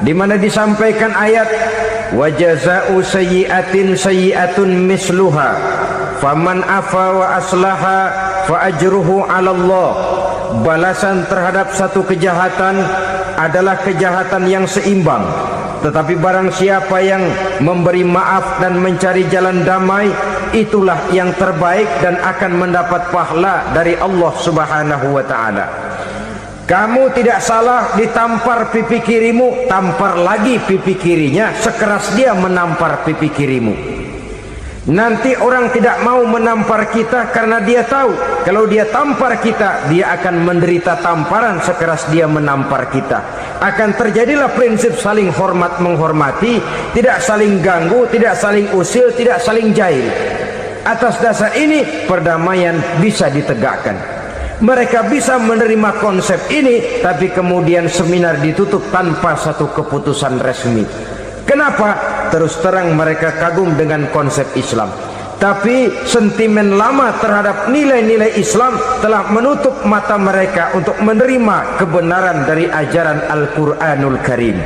di mana disampaikan ayat wa jazaa'u sayyi'atin sayyi'atun misluha faman afa wa aslaha fa ajruhu 'ala Allah. Balasan terhadap satu kejahatan adalah kejahatan yang seimbang, tetapi barang siapa yang memberi maaf dan mencari jalan damai, itulah yang terbaik dan akan mendapat pahala dari Allah Subhanahu wa ta'ala. Kamu tidak salah ditampar pipi kirimu, tampar lagi pipi kirinya sekeras dia menampar pipi kirimu. Nanti orang tidak mau menampar kita karena dia tahu kalau dia tampar kita, dia akan menderita tamparan sekeras dia menampar kita. Akan terjadilah prinsip saling hormat menghormati, tidak saling ganggu, tidak saling usil, tidak saling jahil. Atas dasar ini perdamaian bisa ditegakkan. Mereka bisa menerima konsep ini, tapi kemudian seminar ditutup tanpa satu keputusan resmi. Kenapa? Terus terang mereka kagum dengan konsep Islam, tapi sentimen lama terhadap nilai-nilai Islam telah menutup mata mereka untuk menerima kebenaran dari ajaran Al-Quranul Karim.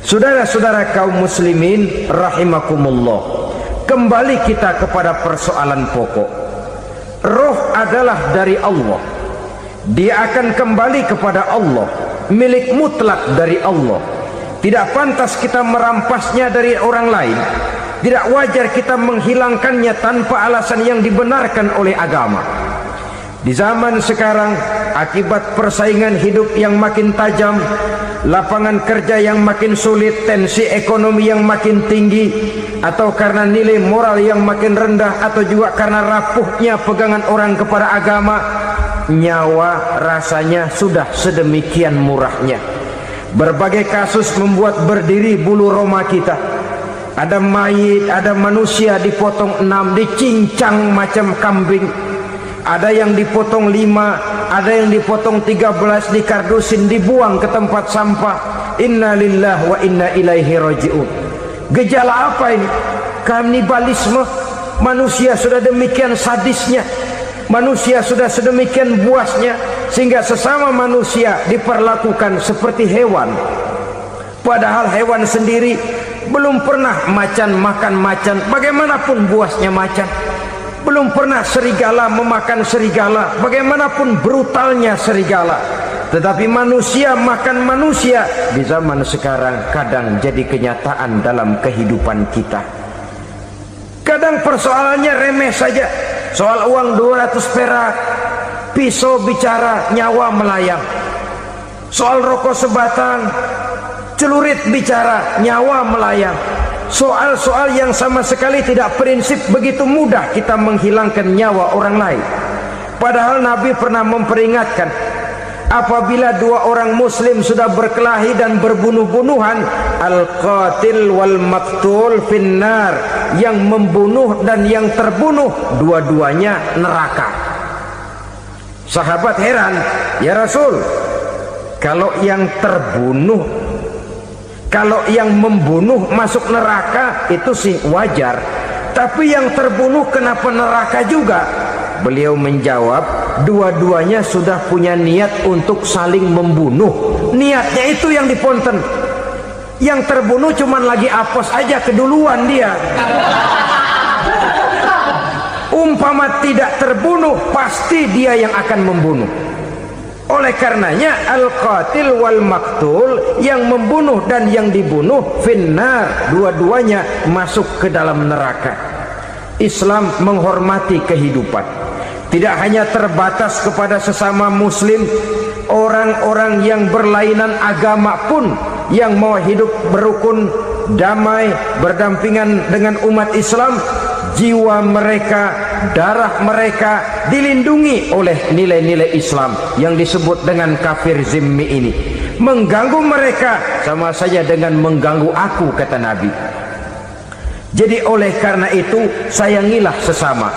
Saudara-saudara kaum muslimin rahimakumullah, kembali kita kepada persoalan pokok. Roh adalah dari Allah, dia akan kembali kepada Allah, milik mutlak dari Allah. Tidak pantas kita merampasnya dari orang lain. Tidak wajar kita menghilangkannya tanpa alasan yang dibenarkan oleh agama. Di zaman sekarang, akibat persaingan hidup yang makin tajam, lapangan kerja yang makin sulit, tensi ekonomi yang makin tinggi, atau karena nilai moral yang makin rendah, atau juga karena rapuhnya pegangan orang kepada agama, nyawa rasanya sudah sedemikian murahnya. Berbagai kasus membuat berdiri bulu roma kita. Ada mayit, ada manusia dipotong 6, dicincang macam kambing. Ada yang dipotong 5, ada yang dipotong 13, dikardusin, dibuang ke tempat sampah. Inna lillahi wa inna ilaihi raji'un. Gejala apa ini? Kanibalisme. Manusia sudah demikian sadisnya, manusia sudah sedemikian buasnya, sehingga sesama manusia diperlakukan seperti hewan. Padahal hewan sendiri belum pernah macan makan macan, bagaimanapun buasnya macan. Belum pernah serigala memakan serigala, bagaimanapun brutalnya serigala. Tetapi manusia makan manusia di zaman sekarang kadang jadi kenyataan dalam kehidupan kita. Kadang persoalannya remeh saja, soal uang 200 perak, pisau bicara, nyawa melayang. Soal rokok sebatang, celurit bicara, nyawa melayang. Soal-soal yang sama sekali tidak prinsip, begitu mudah kita menghilangkan nyawa orang lain. Padahal Nabi pernah memperingatkan, apabila dua orang muslim sudah berkelahi dan berbunuh-bunuhan, al-qatil wal maktul finnar, yang membunuh dan yang terbunuh dua-duanya neraka. Sahabat heran, ya Rasul, kalau yang terbunuh, kalau yang membunuh masuk neraka itu sih wajar, tapi yang terbunuh kenapa neraka juga? Beliau menjawab, dua-duanya sudah punya niat untuk saling membunuh. Niatnya itu yang diponten. Yang terbunuh cuman lagi apes aja keduluan dia. Umpama tidak terbunuh, pasti dia yang akan membunuh. Oleh karenanya al-qatil wal maktul, yang membunuh dan yang dibunuh finnar, dua-duanya masuk ke dalam neraka. Islam menghormati kehidupan, tidak hanya terbatas kepada sesama muslim, orang-orang yang berlainan agama pun yang mau hidup berukun, damai, berdampingan dengan umat Islam, jiwa mereka, darah mereka dilindungi oleh nilai-nilai Islam yang disebut dengan kafir zimmi ini. Mengganggu mereka sama saja dengan mengganggu aku, kata Nabi. Jadi oleh karena itu, sayangilah sesama.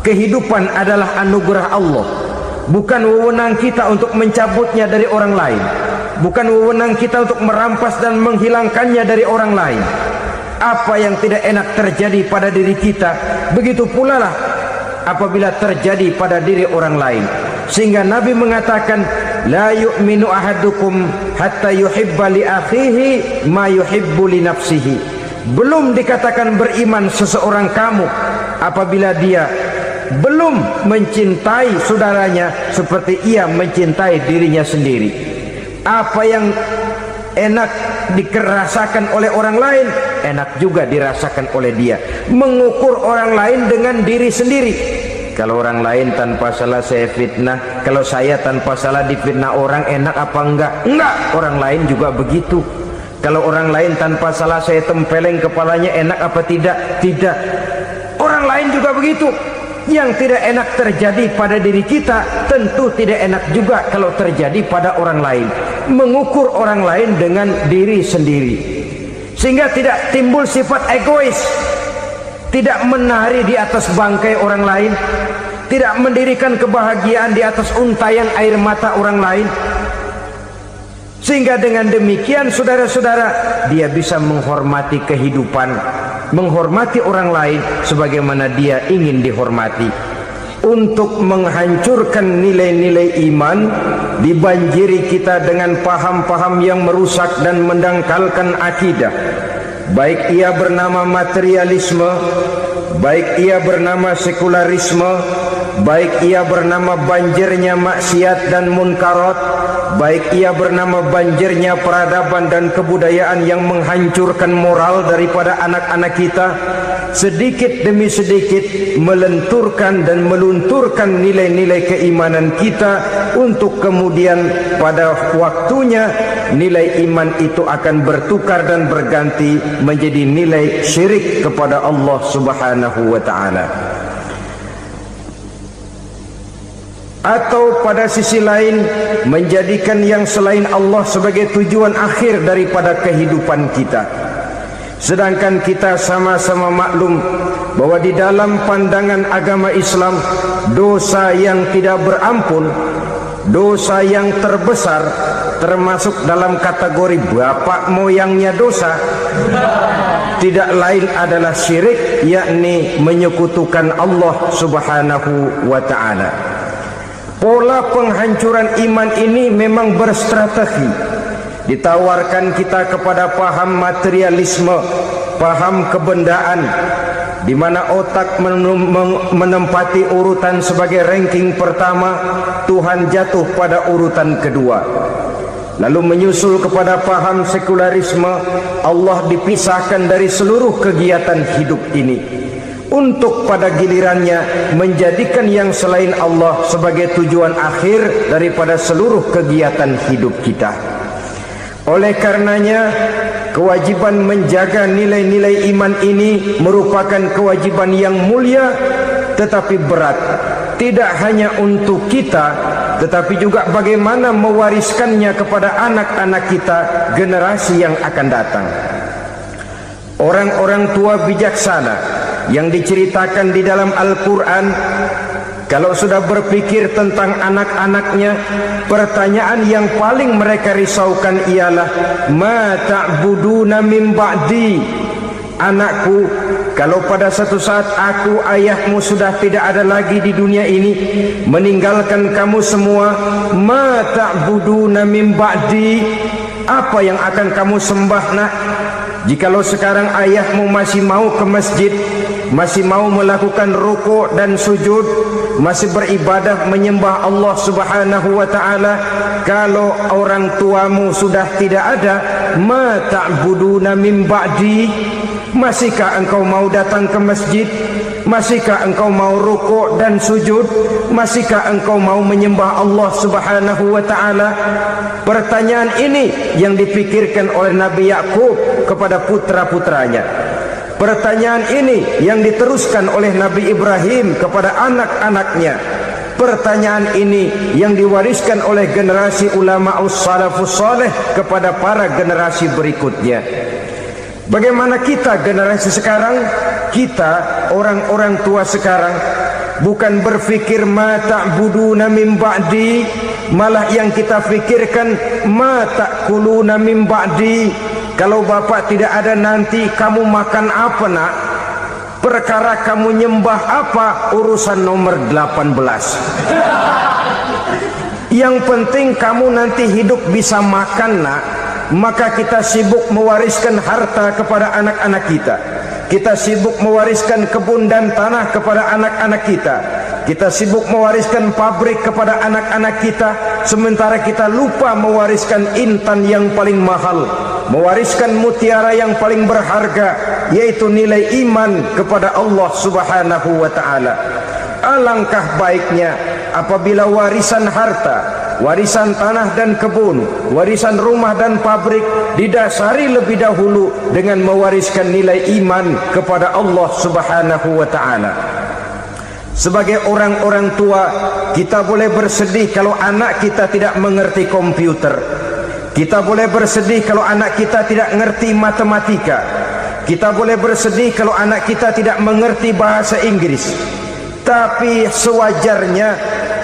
Kehidupan adalah anugerah Allah, bukan wewenang kita untuk mencabutnya dari orang lain, bukan wewenang kita untuk merampas dan menghilangkannya dari orang lain. Apa yang tidak enak terjadi pada diri kita, begitu pula lah apabila terjadi pada diri orang lain. Sehingga Nabi mengatakan, la yu'minu ahadukum hatta yuhibba li akhihi ma yuhibbu li nafsihi. Belum dikatakan beriman seseorang kamu apabila dia belum mencintai saudaranya seperti ia mencintai dirinya sendiri. Apa yang enak dirasakan oleh orang lain, enak juga dirasakan oleh dia. Mengukur orang lain dengan diri sendiri. Kalau orang lain tanpa salah saya fitnah, kalau saya tanpa salah difitnah orang, enak apa enggak? Enggak, orang lain juga begitu. Kalau orang lain tanpa salah saya tempeleng kepalanya, enak apa tidak? Tidak. Orang lain juga begitu. Yang tidak enak terjadi pada diri kita, tentu tidak enak juga kalau terjadi pada orang lain. Mengukur orang lain dengan diri sendiri, sehingga tidak timbul sifat egois, tidak menari di atas bangkai orang lain, tidak mendirikan kebahagiaan di atas untayan air mata orang lain. Sehingga dengan demikian saudara-saudara, dia bisa menghormati kehidupan, menghormati orang lain sebagaimana dia ingin dihormati. Untuk menghancurkan nilai-nilai iman, dibanjiri kita dengan paham-paham yang merusak dan mendangkalkan akidah. Baik ia bernama materialisme, baik ia bernama sekularisme, baik ia bernama banjirnya maksiat dan munkarat, baik ia bernama banjirnya peradaban dan kebudayaan yang menghancurkan moral daripada anak-anak kita, sedikit demi sedikit melenturkan dan melunturkan nilai-nilai keimanan kita, untuk kemudian pada waktunya nilai iman itu akan bertukar dan berganti menjadi nilai syirik kepada Allah Subhanahu wa ta'ala. Atau pada sisi lain, menjadikan yang selain Allah sebagai tujuan akhir daripada kehidupan kita. Sedangkan kita sama-sama maklum bahwa di dalam pandangan agama Islam, dosa yang tidak berampun, dosa yang terbesar, termasuk dalam kategori bapak moyangnya dosa, tidak lain adalah syirik, yakni menyekutukan Allah Subhanahu wa ta'ala. Pola penghancuran iman ini memang berstrategi. Ditawarkan kita kepada paham materialisme, paham kebendaan, di mana otak menempati urutan sebagai ranking pertama, Tuhan jatuh pada urutan kedua. Lalu menyusul kepada paham sekularisme, Allah dipisahkan dari seluruh kegiatan hidup ini, untuk pada gilirannya menjadikan yang selain Allah sebagai tujuan akhir daripada seluruh kegiatan hidup kita. Oleh karenanya, kewajiban menjaga nilai-nilai iman ini merupakan kewajiban yang mulia tetapi berat, tidak hanya untuk kita, tetapi juga bagaimana mewariskannya kepada anak-anak kita, generasi yang akan datang. Orang-orang tua bijaksana yang diceritakan di dalam Al-Quran, kalau sudah berpikir tentang anak-anaknya, pertanyaan yang paling mereka risaukan ialah, ma ta'buduna min ba'di, anakku, kalau pada satu saat aku, ayahmu sudah tidak ada lagi di dunia ini, meninggalkan kamu semua, ma ta'buduna min ba'di, apa yang akan kamu sembah nak? Jikalau sekarang ayahmu masih mau ke masjid, masih mau melakukan rukuk dan sujud, masih beribadah menyembah Allah Subhanahu wa taala, kalau orang tuamu sudah tidak ada, ma ta'buduna min ba'di, masihkah engkau mau datang ke masjid? Masihkah engkau mau rukuk dan sujud? Masihkah engkau mau menyembah Allah Subhanahu wa taala? Pertanyaan ini yang dipikirkan oleh Nabi Yakub kepada putra-putranya. Pertanyaan ini yang diteruskan oleh Nabi Ibrahim kepada anak-anaknya. Pertanyaan ini yang diwariskan oleh generasi ulama salafus saleh kepada para generasi berikutnya. Bagaimana kita generasi sekarang? Kita orang-orang tua sekarang bukan berfikir ma ta'buduna min ba'di, malah yang kita fikirkan ma ta'kuluna min ba'di. Kalau bapak tidak ada nanti kamu makan apa nak? Perkara kamu nyembah apa, urusan nomor 18. Yang penting kamu nanti hidup bisa makan nak. Maka kita sibuk mewariskan harta kepada anak-anak kita. Kita sibuk mewariskan kebun dan tanah kepada anak-anak kita. Kita sibuk mewariskan pabrik kepada anak-anak kita, sementara kita lupa mewariskan intan yang paling mahal, mewariskan mutiara yang paling berharga, yaitu nilai iman kepada Allah Subhanahu wa taala. Alangkah baiknya apabila warisan harta, warisan tanah dan kebun, warisan rumah dan pabrik didasari lebih dahulu dengan mewariskan nilai iman kepada Allah Subhanahu wa taala. Sebagai orang-orang tua, kita boleh bersedih kalau anak kita tidak mengerti komputer. Kita boleh bersedih kalau anak kita tidak mengerti matematika. Kita boleh bersedih kalau anak kita tidak mengerti bahasa Inggris. Tapi sewajarnya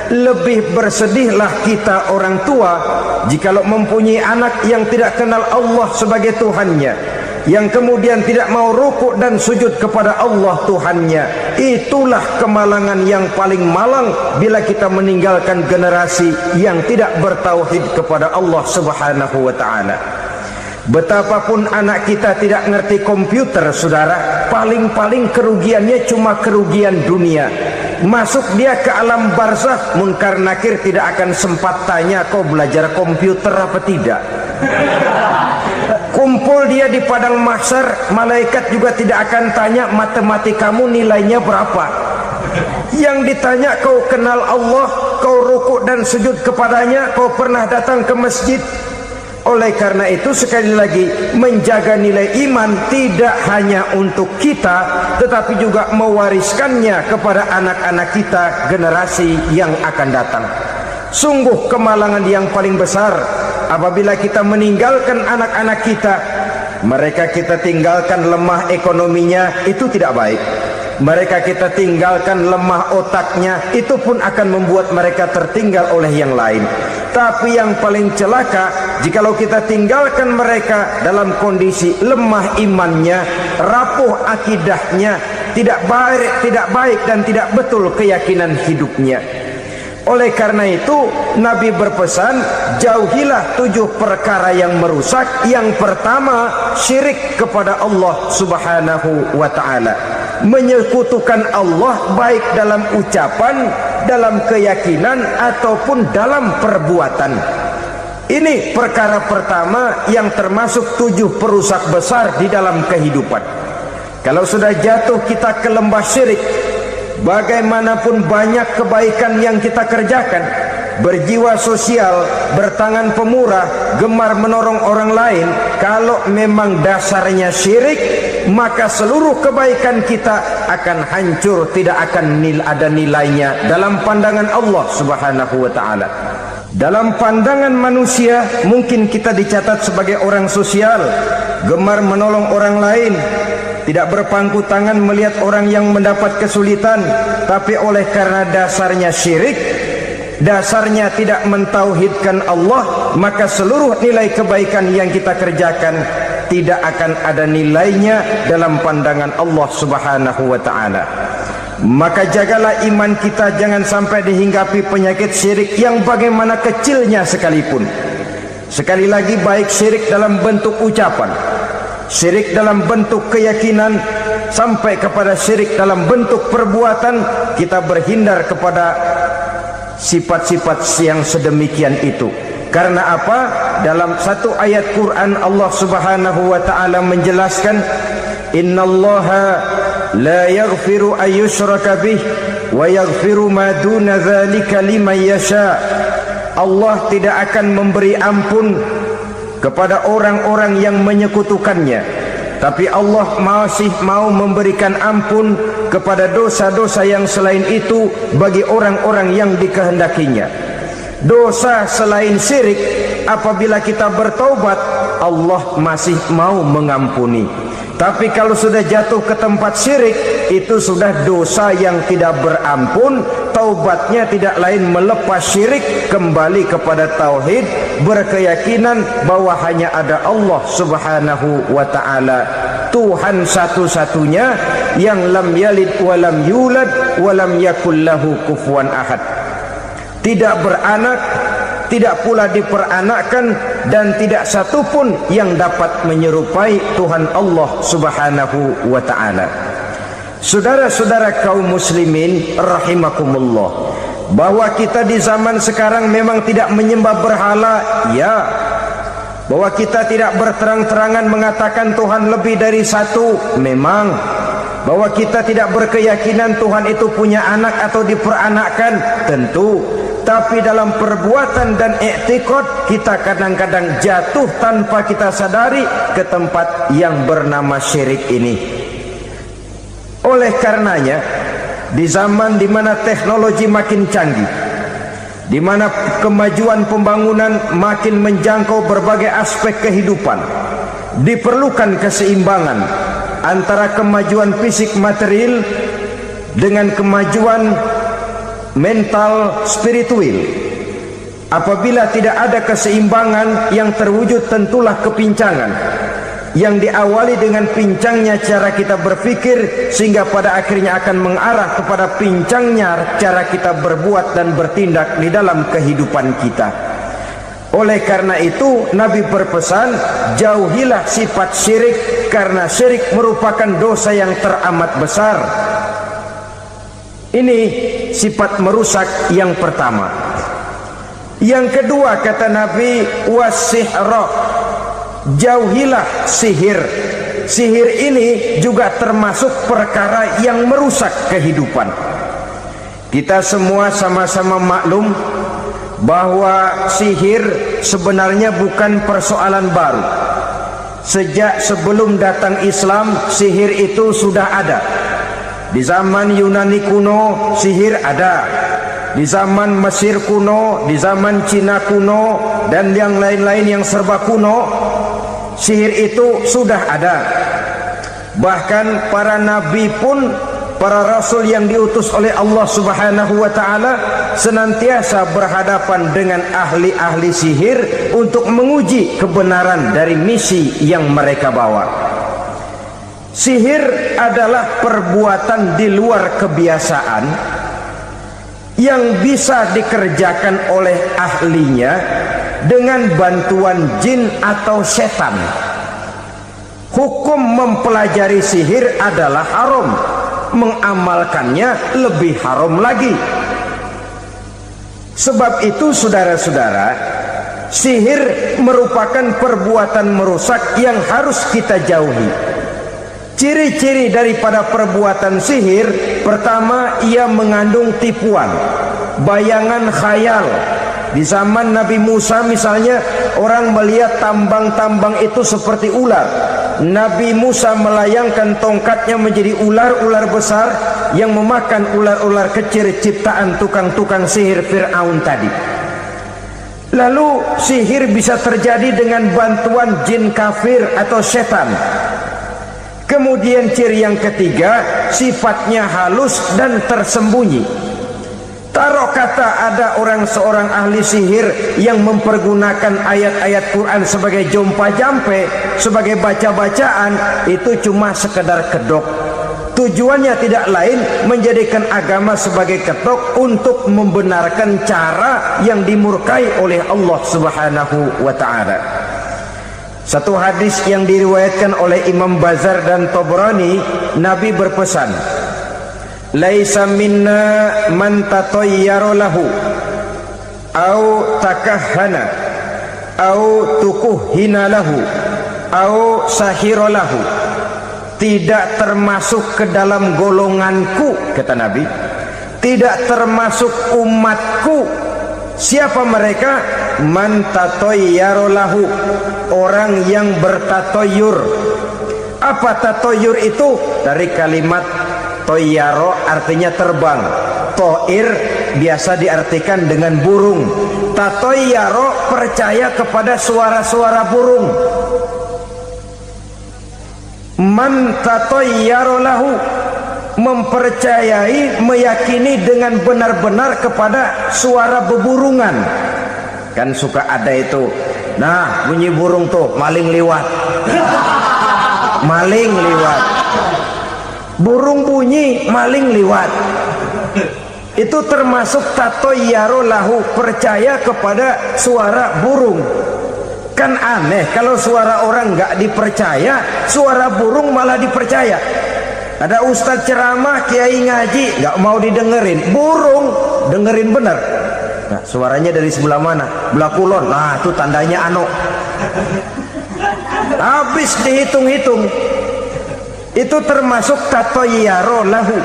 lebih bersedihlah kita orang tua jikalau mempunyai anak yang tidak kenal Allah sebagai Tuhannya, yang kemudian tidak mau rukuk dan sujud kepada Allah Tuhannya. Itulah kemalangan yang paling malang bila kita meninggalkan generasi yang tidak bertauhid kepada Allah Subhanahu wa taala. Betapapun anak kita tidak ngerti komputer, saudara, paling-paling kerugiannya cuma kerugian dunia. Masuk dia ke alam barzakh, munkar nakir tidak akan sempat tanya kau belajar komputer apa tidak. Kumpul dia di padang mahsyar, malaikat juga tidak akan tanya matematikamu nilainya berapa. Yang ditanya kau kenal Allah, kau rukuk dan sujud kepadanya, kau pernah datang ke masjid. Oleh karena itu sekali lagi, menjaga nilai iman tidak hanya untuk kita, tetapi juga mewariskannya kepada anak-anak kita, generasi yang akan datang. Sungguh kemalangan yang paling besar apabila kita meninggalkan anak-anak kita. Mereka kita tinggalkan lemah ekonominya, itu tidak baik. Mereka kita tinggalkan lemah otaknya, itu pun akan membuat mereka tertinggal oleh yang lain. Tapi yang paling celaka, jikalau kita tinggalkan mereka dalam kondisi lemah imannya, rapuh akidahnya, tidak baik dan tidak betul keyakinan hidupnya. Oleh karena itu Nabi berpesan, jauhilah 7 perkara yang merusak. Yang pertama, syirik kepada Allah Subhanahu wa taala. Menyekutukan Allah baik dalam ucapan, dalam keyakinan ataupun dalam perbuatan. Ini perkara pertama yang termasuk 7 perusak besar di dalam kehidupan. Kalau sudah jatuh kita ke lembah syirik, bagaimanapun banyak kebaikan yang kita kerjakan, berjiwa sosial, bertangan pemurah, gemar menolong orang lain, kalau memang dasarnya syirik, maka seluruh kebaikan kita akan hancur, tidak akan ada nilainya dalam pandangan Allah Subhanahu wa taala. Dalam pandangan manusia mungkin kita dicatat sebagai orang sosial, gemar menolong orang lain, tidak berpangku tangan melihat orang yang mendapat kesulitan. Tapi oleh karena dasarnya syirik, dasarnya tidak mentauhidkan Allah, maka seluruh nilai kebaikan yang kita kerjakan tidak akan ada nilainya dalam pandangan Allah Subhanahu wa taala. Maka jagalah iman kita jangan sampai dihinggapi penyakit syirik yang bagaimana kecilnya sekalipun. Sekali lagi, baik syirik dalam bentuk ucapan, syirik dalam bentuk keyakinan, sampai kepada syirik dalam bentuk perbuatan, kita berhindar kepada sifat-sifat yang sedemikian itu. Karena apa? Dalam satu ayat Quran Allah Subhanahu wa taala menjelaskan, innallaha la yaghfiru ayyushraka bih wa yaghfiru ma duna dzalika liman yasha. Allah tidak akan memberi ampun kepada orang-orang yang menyekutukannya, tapi Allah masih mau memberikan ampun kepada dosa-dosa yang selain itu bagi orang-orang yang dikehendakinya. Dosa selain syirik, apabila kita bertaubat, Allah masih mau mengampuni. Tapi kalau sudah jatuh ke tempat syirik, itu sudah dosa yang tidak berampun. Taubatnya tidak lain melepas syirik, kembali kepada tauhid, berkeyakinan bahwa hanya ada Allah Subhanahu wa taala, Tuhan satu-satunya yang lam yalid wa lam yulad wa lam yakul lahu kufuwan ahad. Tidak beranak, tidak pula diperanakkan, dan tidak satupun yang dapat menyerupai Tuhan Allah Subhanahu wa taala. Saudara-saudara kaum muslimin rahimakumullah, bahwa kita di zaman sekarang memang tidak menyembah berhala, ya. Bahwa kita tidak berterang-terangan mengatakan Tuhan lebih dari satu, memang. Bahwa kita tidak berkeyakinan Tuhan itu punya anak atau diperanakkan, tentu. Tapi dalam perbuatan dan i'tiqad, kita kadang-kadang jatuh tanpa kita sadari ke tempat yang bernama syirik ini. Oleh karenanya, di zaman di mana teknologi makin canggih, di mana kemajuan pembangunan makin menjangkau berbagai aspek kehidupan, diperlukan keseimbangan antara kemajuan fisik material dengan kemajuan mental spiritual. Apabila tidak ada keseimbangan yang terwujud, tentulah kepincangan yang diawali dengan pincangnya cara kita berpikir, sehingga pada akhirnya akan mengarah kepada pincangnya cara kita berbuat dan bertindak di dalam kehidupan kita. Oleh karena itu Nabi berpesan, jauhilah sifat syirik, karena syirik merupakan dosa yang teramat besar. Ini sifat merusak yang pertama. Yang kedua, kata Nabi, wasihra, jauhilah sihir. Sihir ini juga termasuk perkara yang merusak kehidupan. Kita semua sama-sama maklum bahwa sihir sebenarnya bukan persoalan baru. Sejak sebelum datang Islam, sihir itu sudah ada. Di zaman Yunani kuno, sihir ada. Di zaman Mesir kuno, di zaman Cina kuno, dan yang lain-lain yang serba kuno, sihir itu sudah ada. Bahkan para nabi pun, para rasul yang diutus oleh Allah Subhanahu wa taala, senantiasa berhadapan dengan ahli-ahli sihir untuk menguji kebenaran dari misi yang mereka bawa. Sihir adalah perbuatan di luar kebiasaan yang bisa dikerjakan oleh ahlinya dengan bantuan jin atau setan. Hukum mempelajari sihir adalah haram, mengamalkannya lebih haram lagi. Sebab itu saudara-saudara, sihir merupakan perbuatan merusak yang harus kita jauhi. Ciri-ciri daripada perbuatan sihir, pertama, ia mengandung tipuan, bayangan khayal. Di zaman Nabi Musa misalnya, orang melihat tambang-tambang itu seperti ular. Nabi Musa melayangkan tongkatnya menjadi ular-ular besar yang memakan ular-ular kecil ciptaan tukang-tukang sihir Fir'aun tadi. Lalu sihir bisa terjadi dengan bantuan jin kafir atau setan. Kemudian ciri yang ketiga, sifatnya halus dan tersembunyi. Taruh kata ada seorang ahli sihir yang mempergunakan ayat-ayat Quran sebagai jompa-jampe, sebagai baca-bacaan, itu cuma sekedar kedok. Tujuannya tidak lain menjadikan agama sebagai ketok untuk membenarkan cara yang dimurkai oleh Allah Subhanahu wa taala. Satu hadis yang diriwayatkan oleh Imam Bazar dan Tabrani, Nabi berpesan, "Laisa minna man tatayyara lahu au takahhana au tukuhina lahu au sahira lahu." Tidak termasuk ke dalam golonganku, kata Nabi, tidak termasuk umatku. Siapa mereka? Man tatayyara lahu, orang yang bertatoyur. Apa tatoyur itu? Dari kalimat toyaro, artinya terbang. Toir biasa diartikan dengan burung. Tatoyaro percaya kepada suara-suara burung. Man tatayyara lahu, mempercayai, meyakini dengan benar-benar kepada suara beburungan. Kan suka ada itu, nah bunyi burung tuh, maling liwat. Maling liwat, burung bunyi, maling liwat. Itu termasuk tatayyara lahu, percaya kepada suara burung. Kan aneh kalau suara orang nggak dipercaya, suara burung malah dipercaya. Ada ustadz ceramah, kiai ngaji, nggak mau didengerin, burung dengerin bener. Nah, suaranya dari sebelah mana? Belah kulon. Nah, itu tandanya ano. Habis dihitung-hitung. Itu termasuk tatayyara lahu.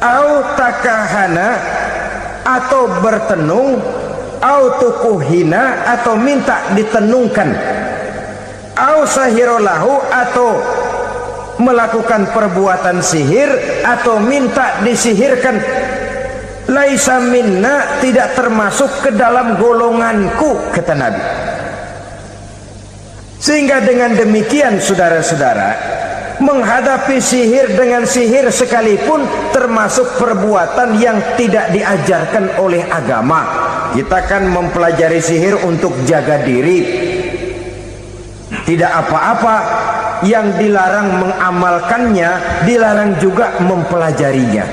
Au takahana, atau bertenung, au tukuhina, atau minta ditenungkan, au sahirolahu, atau melakukan perbuatan sihir, atau minta disihirkan. Laisa minna, tidak termasuk ke dalam golonganku, kata Nabi. Sehingga dengan demikian saudara-saudara, menghadapi sihir dengan sihir sekalipun termasuk perbuatan yang tidak diajarkan oleh agama. Kita kan mempelajari sihir untuk jaga diri, tidak apa-apa. Yang dilarang mengamalkannya, dilarang juga mempelajarinya.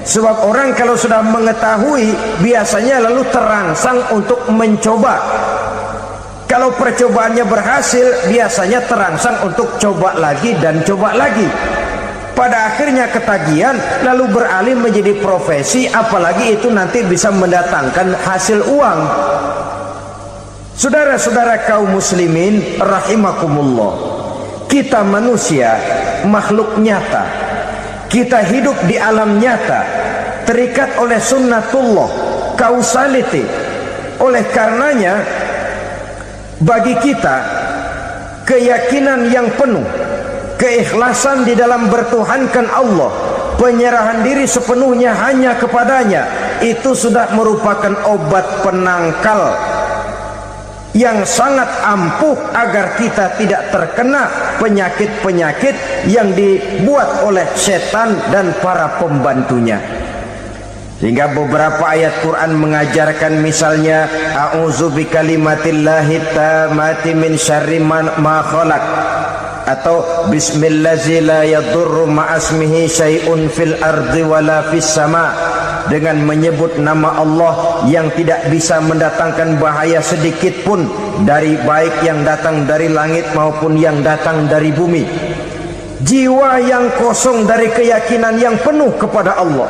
Sebab orang kalau sudah mengetahui, biasanya lalu terangsang untuk mencoba. Kalau percobaannya berhasil, biasanya terangsang untuk coba lagi dan coba lagi. Pada akhirnya ketagihan, lalu beralih menjadi profesi, apalagi itu nanti bisa mendatangkan hasil uang. Saudara-saudara kaum muslimin rahimakumullah, kita manusia makhluk nyata. Kita hidup di alam nyata, terikat oleh sunnatullah, causality. Oleh karenanya, bagi kita keyakinan yang penuh, keikhlasan di dalam bertuhankan Allah, penyerahan diri sepenuhnya hanya kepadanya, itu sudah merupakan obat penangkal yang sangat ampuh agar kita tidak terkena penyakit-penyakit yang dibuat oleh setan dan para pembantunya. Sehingga beberapa ayat Quran mengajarkan, misalnya a'udzu bikalimatillahi tammati min syarri ma khalaq, atau bismillazi la yadurru ma'asmihi syai'un fil ardi wala fis sama, dengan menyebut nama Allah yang tidak bisa mendatangkan bahaya sedikit pun, dari baik yang datang dari langit maupun yang datang dari bumi. Jiwa yang kosong dari keyakinan yang penuh kepada Allah,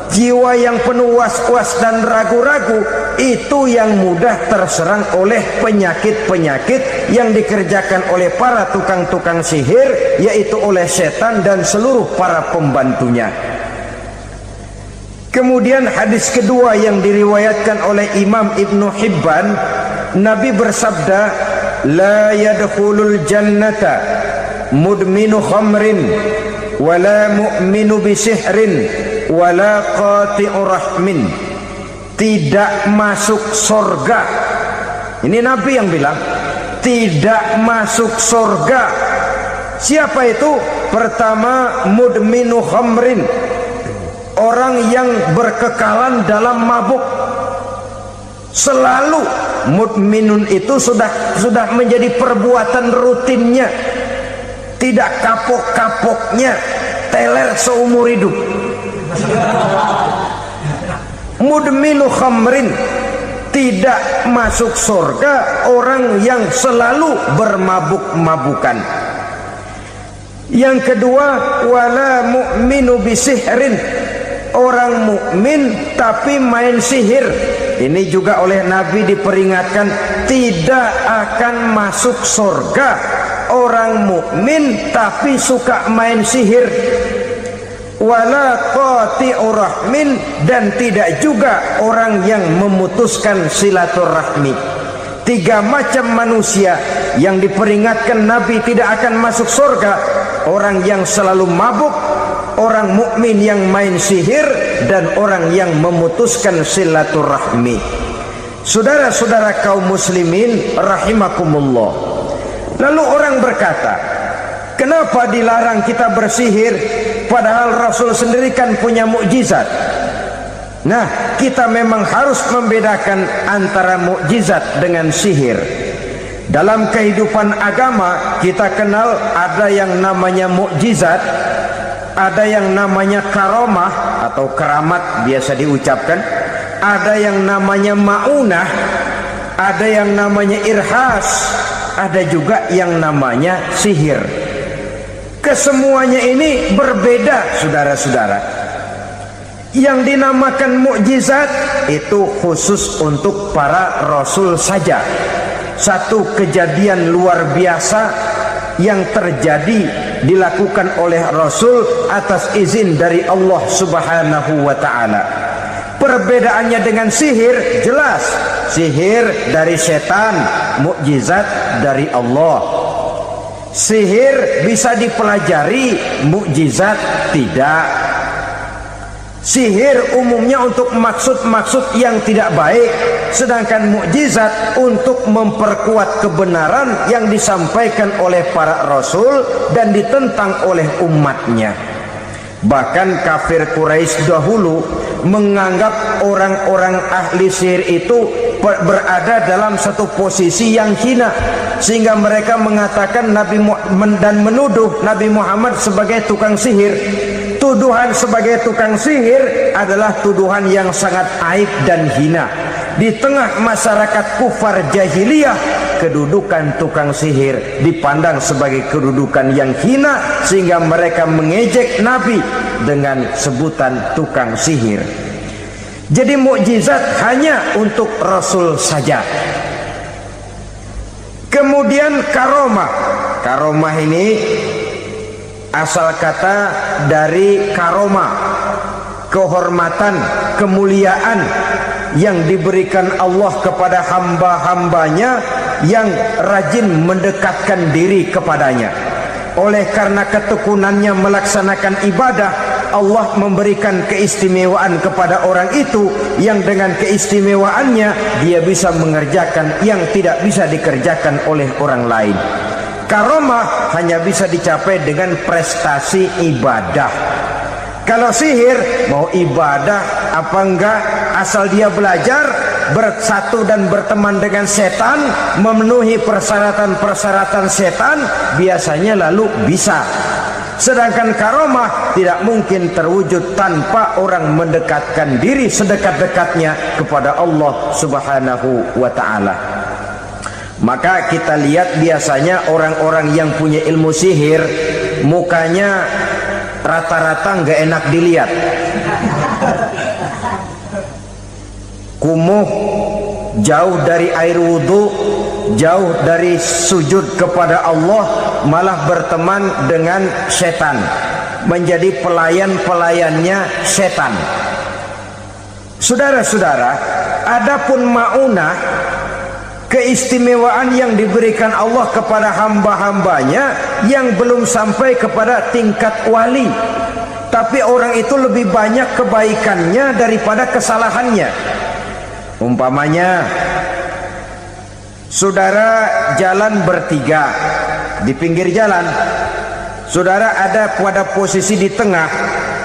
jiwa yang penuh was-was dan ragu-ragu, itu yang mudah terserang oleh penyakit-penyakit yang dikerjakan oleh para tukang-tukang sihir, yaitu oleh setan dan seluruh para pembantunya. Kemudian hadis kedua yang diriwayatkan oleh Imam Ibnu Hibban, Nabi bersabda, la yadkhulul jannata mudminu khamrin wala mu'minu bisihrin wala qati'u rahmin. Tidak masuk surga. Ini Nabi yang bilang, tidak masuk surga. Siapa itu? Pertama, mudminu khamrin, orang yang berkekalan dalam mabuk. Selalu mudminun itu sudah menjadi perbuatan rutinnya, tidak kapok-kapoknya, teler seumur hidup. Mudminu khamrin, tidak masuk surga orang yang selalu bermabuk-mabukan. Yang kedua, wala mu'minu bisihrin, orang mukmin tapi main sihir. Ini juga oleh Nabi diperingatkan, tidak akan masuk surga orang mukmin tapi suka main sihir. Wala qati'ur rahmin, dan tidak juga orang yang memutuskan silaturahmi. 3 macam manusia yang diperingatkan Nabi tidak akan masuk surga: orang yang selalu mabuk, orang mukmin yang main sihir, dan orang yang memutuskan silaturahmi. Saudara-saudara kaum muslimin rahimakumullah. Lalu orang berkata, kenapa dilarang kita bersihir padahal Rasul sendiri kan punya mukjizat? Nah, kita memang harus membedakan antara mukjizat dengan sihir. Dalam kehidupan agama kita kenal ada yang namanya mukjizat, ada yang namanya karomah atau keramat biasa diucapkan, ada yang namanya maunah, ada yang namanya irhas, ada juga yang namanya sihir. Kesemuanya ini berbeda, saudara-saudara. Yang dinamakan mukjizat itu khusus untuk para rasul saja. Satu kejadian luar biasa yang terjadi dilakukan oleh Rasul atas izin dari Allah Subhanahu wa ta'ala. Perbedaannya dengan sihir jelas. Sihir dari setan, mukjizat dari Allah. Sihir bisa dipelajari, mukjizat tidak. Sihir umumnya untuk maksud-maksud yang tidak baik, sedangkan mukjizat untuk memperkuat kebenaran yang disampaikan oleh para rasul dan ditentang oleh umatnya. Bahkan kafir Quraisy dahulu menganggap orang-orang ahli sihir itu berada dalam satu posisi yang hina, sehingga mereka mengatakan Nabi Muhammad dan menuduh Nabi Muhammad sebagai tukang sihir. Tuduhan sebagai tukang sihir adalah tuduhan yang sangat aib dan hina. Di tengah masyarakat kufar jahiliyah, kedudukan tukang sihir dipandang sebagai kedudukan yang hina, sehingga mereka mengejek Nabi dengan sebutan tukang sihir. Jadi mukjizat hanya untuk Rasul saja. Kemudian karomah. Karomah ini asal kata dari karoma, kehormatan, kemuliaan yang diberikan Allah kepada hamba-hambanya yang rajin mendekatkan diri kepadanya. Oleh karena ketekunannya melaksanakan ibadah, Allah memberikan keistimewaan kepada orang itu, yang dengan keistimewaannya dia bisa mengerjakan yang tidak bisa dikerjakan oleh orang lain. Karomah hanya bisa dicapai dengan prestasi ibadah. Kalau sihir, mau ibadah apa enggak, asal dia belajar, bersatu dan berteman dengan setan, memenuhi persyaratan-persyaratan setan, biasanya lalu bisa. Sedangkan karomah tidak mungkin terwujud tanpa orang mendekatkan diri sedekat-dekatnya kepada Allah Subhanahu wa ta'ala. Maka kita lihat biasanya orang-orang yang punya ilmu sihir, mukanya rata-rata nggak enak dilihat. Kumuh, jauh dari air wudhu, jauh dari sujud kepada Allah, malah berteman dengan setan, menjadi pelayan-pelayannya setan. Saudara-saudara, adapun maunah, keistimewaan yang diberikan Allah kepada hamba-hambanya yang belum sampai kepada tingkat wali, tapi orang itu lebih banyak kebaikannya daripada kesalahannya. Umpamanya, saudara jalan bertiga di pinggir jalan, saudara ada pada posisi di tengah,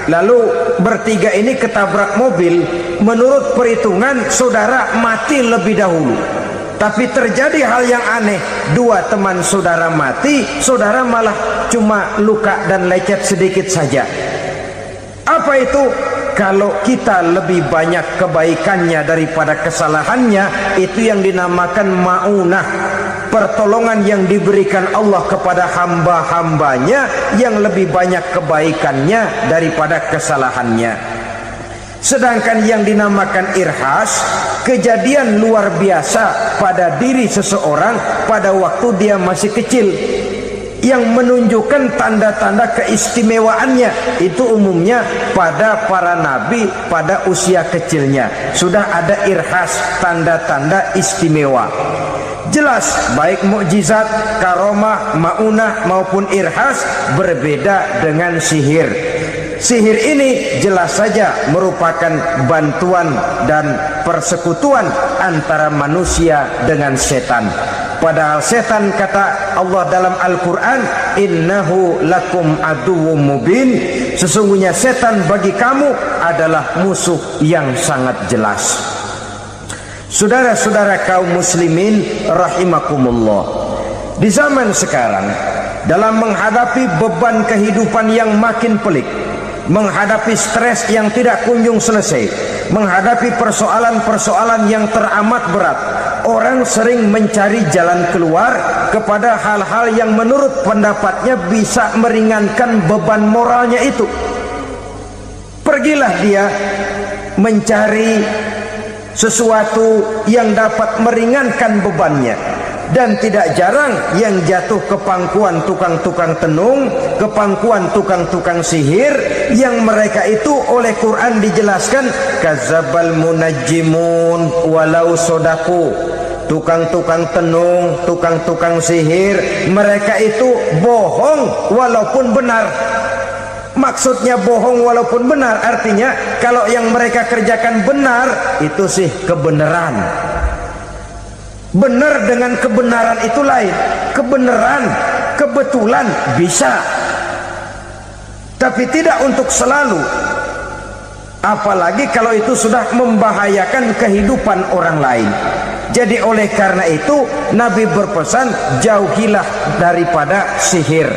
lalu bertiga ini ketabrak mobil. Menurut perhitungan saudara mati lebih dahulu. Tapi terjadi hal yang aneh, dua teman saudara mati, saudara malah cuma luka dan lecet sedikit saja. Apa itu? Kalau kita lebih banyak kebaikannya daripada kesalahannya, itu yang dinamakan ma'unah, pertolongan yang diberikan Allah kepada hamba-hambanya yang lebih banyak kebaikannya daripada kesalahannya. Sedangkan yang dinamakan irhas, kejadian luar biasa pada diri seseorang pada waktu dia masih kecil, yang menunjukkan tanda-tanda keistimewaannya. Itu umumnya pada para nabi pada usia kecilnya sudah ada irhas, tanda-tanda istimewa. Jelas baik mukjizat, karomah, maunah maupun irhas berbeda dengan sihir. Sihir ini jelas saja merupakan bantuan dan persekutuan antara manusia dengan setan. Padahal setan, kata Allah dalam Al-Quran, innahu lakum aduwwum mubin, sesungguhnya setan bagi kamu adalah musuh yang sangat jelas. Saudara-saudara kaum muslimin rahimakumullah, di zaman sekarang dalam menghadapi beban kehidupan yang makin pelik, menghadapi stres yang tidak kunjung selesai, menghadapi persoalan-persoalan yang teramat berat, orang sering mencari jalan keluar kepada hal-hal yang menurut pendapatnya bisa meringankan beban moralnya itu. Pergilah dia mencari sesuatu yang dapat meringankan bebannya. Dan tidak jarang yang jatuh ke pangkuan tukang-tukang tenung, ke pangkuan tukang-tukang sihir, yang mereka itu oleh Quran dijelaskan kadzabal munajjimun walau sodaku. Tukang-tukang tenung, tukang-tukang sihir, mereka itu bohong walaupun benar. Maksudnya bohong walaupun benar, artinya kalau yang mereka kerjakan benar, itu sih kebenaran. Benar dengan kebenaran itu lain. Kebenaran, kebetulan bisa, tapi tidak untuk selalu. Apalagi kalau itu sudah membahayakan kehidupan orang lain. Jadi oleh karena itu Nabi berpesan, jauhilah daripada sihir.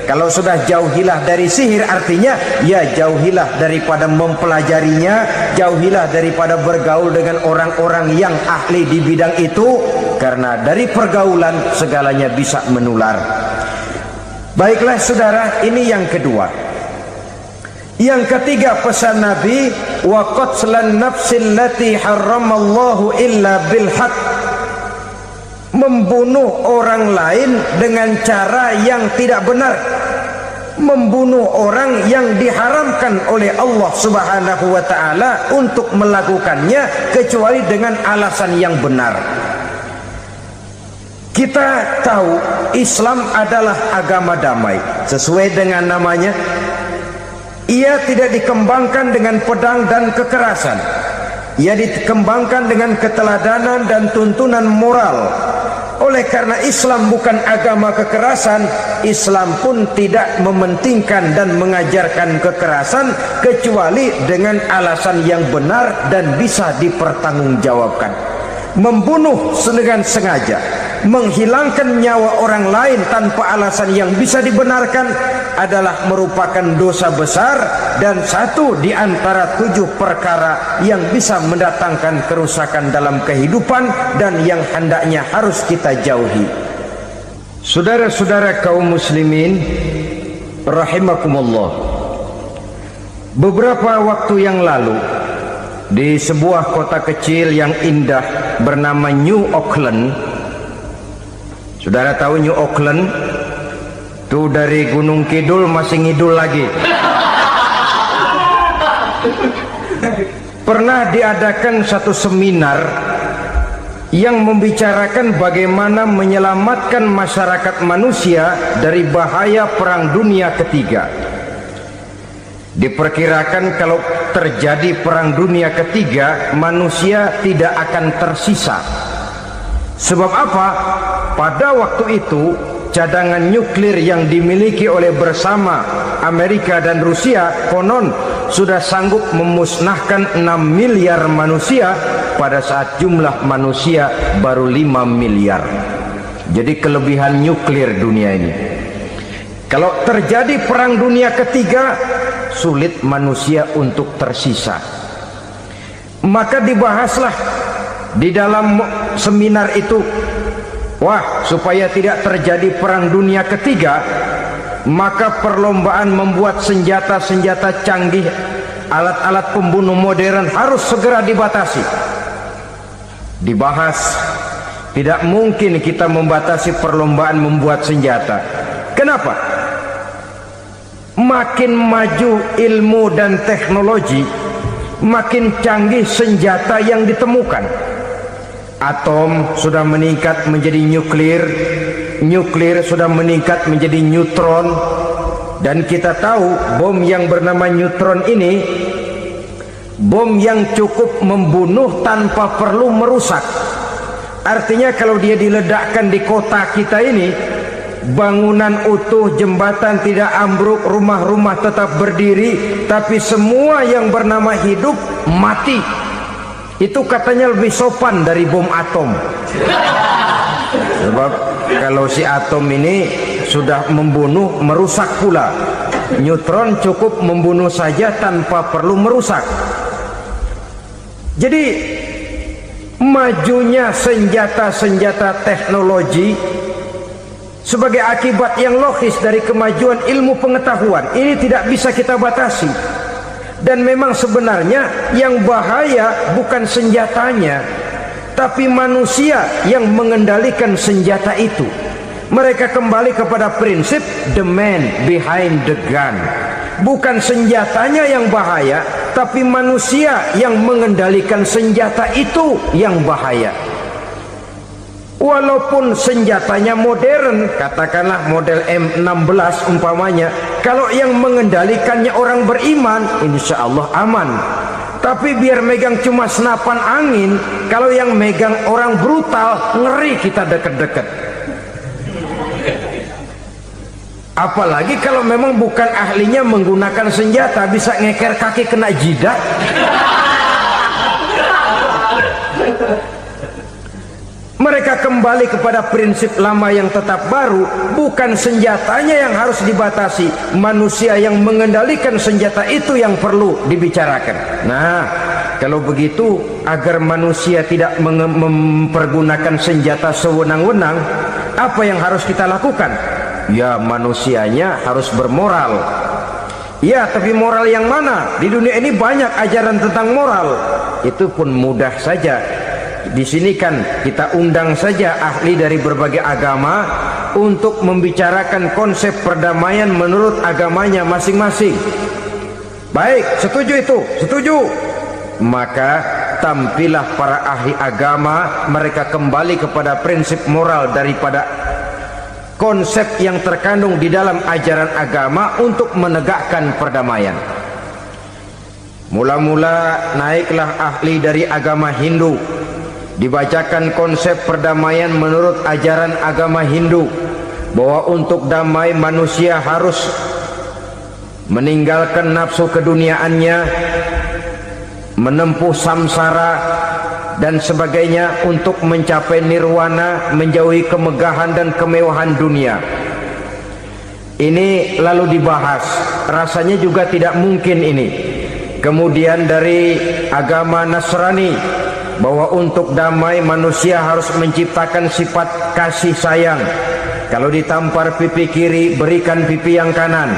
Kalau sudah jauhilah dari sihir, artinya ya jauhilah daripada mempelajarinya, jauhilah daripada bergaul dengan orang-orang yang ahli di bidang itu, karena dari pergaulan segalanya bisa menular. Baiklah saudara, ini yang kedua. Yang ketiga pesan Nabi, wa qatlan nafsil lati harramallahu illa bil haqq, membunuh orang lain dengan cara yang tidak benar, membunuh orang yang diharamkan oleh Allah Subhanahu wa taala untuk melakukannya kecuali dengan alasan yang benar. Kita tahu Islam adalah agama damai, sesuai dengan namanya. Ia tidak dikembangkan dengan pedang dan kekerasan. Ia dikembangkan dengan keteladanan dan tuntunan moral. Oleh karena Islam bukan agama kekerasan, Islam pun tidak mementingkan dan mengajarkan kekerasan kecuali dengan alasan yang benar dan bisa dipertanggungjawabkan. Membunuh dengan sengaja, menghilangkan nyawa orang lain tanpa alasan yang bisa dibenarkan adalah merupakan dosa besar dan satu di antara 7 perkara yang bisa mendatangkan kerusakan dalam kehidupan dan yang hendaknya harus kita jauhi. Saudara-saudara kaum muslimin rahimakumullah, beberapa waktu yang lalu di sebuah kota kecil yang indah bernama New Auckland. Saudara tahu New Auckland? Itu dari Gunung Kidul masih ngidul lagi. Pernah diadakan satu seminar yang membicarakan bagaimana menyelamatkan masyarakat manusia dari bahaya Perang Dunia Ketiga. Diperkirakan kalau terjadi Perang Dunia Ketiga, manusia tidak akan tersisa. Sebab apa? Pada waktu itu cadangan nuklir yang dimiliki oleh bersama Amerika dan Rusia konon sudah sanggup memusnahkan 6 miliar manusia pada saat jumlah manusia baru 5 miliar. Jadi kelebihan nuklir dunia ini. Kalau terjadi perang dunia ketiga, sulit manusia untuk tersisa. Maka dibahaslah di dalam seminar itu, wah, supaya tidak terjadi perang dunia ketiga, maka perlombaan membuat senjata-senjata canggih, alat-alat pembunuh modern harus segera dibatasi. Dibahas, tidak mungkin kita membatasi perlombaan membuat senjata. Kenapa? Makin maju ilmu dan teknologi, makin canggih senjata yang ditemukan. Atom sudah meningkat menjadi nuklir, nuklir sudah meningkat menjadi neutron, dan kita tahu bom yang bernama neutron ini bom yang cukup membunuh tanpa perlu merusak. Artinya kalau dia diledakkan di kota kita ini, bangunan utuh, jembatan tidak ambruk, rumah-rumah tetap berdiri, tapi semua yang bernama hidup mati. Itu katanya lebih sopan dari bom atom. Sebab kalau si atom ini sudah membunuh, merusak pula. Neutron cukup membunuh saja tanpa perlu merusak. Jadi majunya senjata-senjata teknologi sebagai akibat yang logis dari kemajuan ilmu pengetahuan ini tidak bisa kita batasi. Dan memang sebenarnya yang bahaya bukan senjatanya, tapi manusia yang mengendalikan senjata itu. Mereka kembali kepada prinsip the man behind the gun. Bukan senjatanya yang bahaya, tapi manusia yang mengendalikan senjata itu yang bahaya. Walaupun senjatanya modern, katakanlah model M16 umpamanya, kalau yang mengendalikannya orang beriman, insya Allah aman. Tapi biar megang cuma senapan angin, kalau yang megang orang brutal, ngeri kita deket-deket. Apalagi kalau memang bukan ahlinya menggunakan senjata, bisa ngeker kaki kena jidat. Mereka kembali kepada prinsip lama yang tetap baru, bukan senjatanya yang harus dibatasi, manusia yang mengendalikan senjata itu yang perlu dibicarakan. Nah, kalau begitu, agar manusia tidak mempergunakan senjata sewenang-wenang, apa yang harus kita lakukan? Ya, manusianya harus bermoral. Ya, tapi moral yang mana? Di dunia ini banyak ajaran tentang moral. Itu pun mudah saja. Di sini kan kita undang saja ahli dari berbagai agama untuk membicarakan konsep perdamaian menurut agamanya masing-masing. Baik, setuju itu? Setuju. Maka tampillah para ahli agama, mereka kembali kepada prinsip moral daripada konsep yang terkandung di dalam ajaran agama untuk menegakkan perdamaian. Mula-mula naiklah ahli dari agama Hindu, dibacakan konsep perdamaian menurut ajaran agama Hindu, bahwa untuk damai manusia harus meninggalkan nafsu keduniaannya, menempuh samsara dan sebagainya untuk mencapai nirwana, menjauhi kemegahan dan kemewahan dunia. Ini lalu dibahas, rasanya juga tidak mungkin ini. Kemudian dari agama Nasrani, bahwa untuk damai manusia harus menciptakan sifat kasih sayang. Kalau ditampar pipi kiri, berikan pipi yang kanan.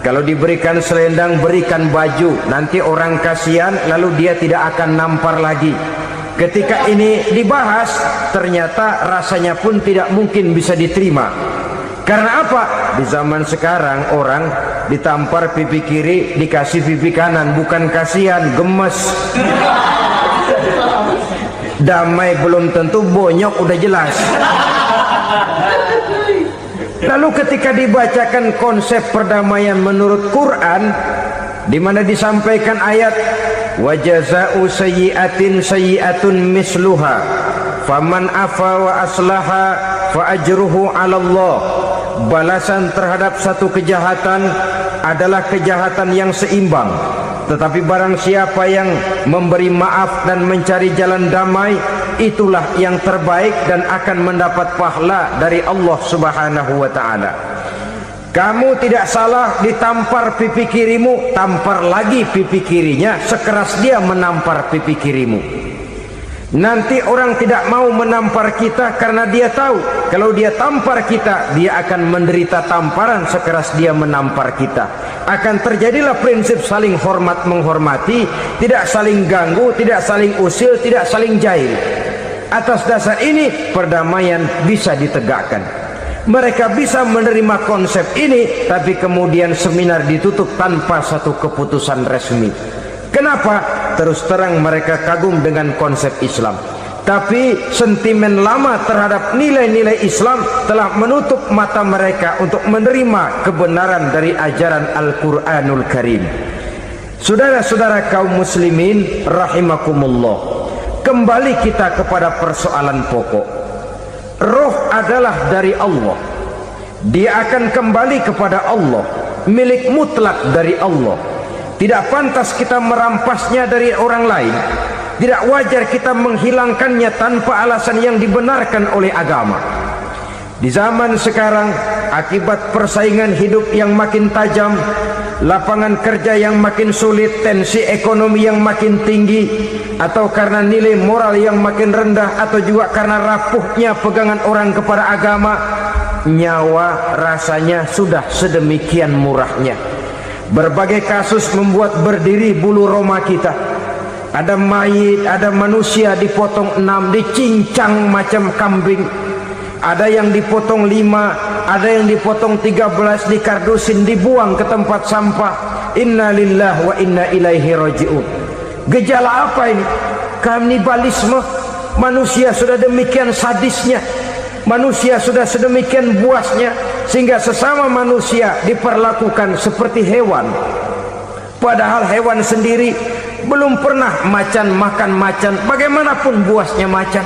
Kalau diberikan selendang, berikan baju. Nanti orang kasihan, lalu dia tidak akan nampar lagi. Ketika ini dibahas, ternyata rasanya pun tidak mungkin bisa diterima. Karena apa? Di zaman sekarang orang ditampar pipi kiri, dikasih pipi kanan, bukan kasihan, gemes. Damai belum tentu, bonyok udah jelas. Lalu ketika dibacakan konsep perdamaian menurut Quran, di mana disampaikan ayat wa jazaa'u sayyi'atin sayyi'atun misluha faman afa wa aslaha fa ajruhu 'ala Allah. Balasan terhadap satu kejahatan adalah kejahatan yang seimbang. Tetapi barang siapa yang memberi maaf dan mencari jalan damai, itulah yang terbaik dan akan mendapat pahala dari Allah Subhanahu wa taala. Kamu tidak salah ditampar pipi kirimu, tampar lagi pipi kirinya sekeras dia menampar pipi kirimu. Nanti orang tidak mau menampar kita karena dia tahu kalau dia tampar kita, dia akan menderita tamparan sekeras dia menampar kita. Akan terjadilah prinsip saling hormat menghormati, tidak saling ganggu, tidak saling usil, tidak saling jahil. Atas dasar ini perdamaian bisa ditegakkan. Mereka bisa menerima konsep ini, tapi kemudian seminar ditutup tanpa satu keputusan resmi. Kenapa? Terus terang mereka kagum dengan konsep Islam, tapi sentimen lama terhadap nilai-nilai Islam telah menutup mata mereka untuk menerima kebenaran dari ajaran Al-Quranul Karim. Saudara-saudara kaum muslimin rahimakumullah, kembali kita kepada persoalan pokok. Roh adalah dari Allah, dia akan kembali kepada Allah, milik mutlak dari Allah. Tidak pantas kita merampasnya dari orang lain. Tidak wajar kita menghilangkannya tanpa alasan yang dibenarkan oleh agama. Di zaman sekarang, akibat persaingan hidup yang makin tajam, lapangan kerja yang makin sulit, tensi ekonomi yang makin tinggi, atau karena nilai moral yang makin rendah, atau juga karena rapuhnya pegangan orang kepada agama, nyawa rasanya sudah sedemikian murahnya. Berbagai kasus membuat berdiri bulu roma kita. Ada mayit, ada manusia dipotong 6, dicincang macam kambing. Ada yang dipotong 5, ada yang dipotong 13, dikardusin, dibuang ke tempat sampah. Inna lillahi wa inna ilaihi raji'un. Gejala apa ini? Kanibalisme. Manusia sudah demikian sadisnya, manusia sudah sedemikian buasnya, sehingga sesama manusia diperlakukan seperti hewan. Padahal hewan sendiri belum pernah macan makan macan, bagaimanapun buasnya macan.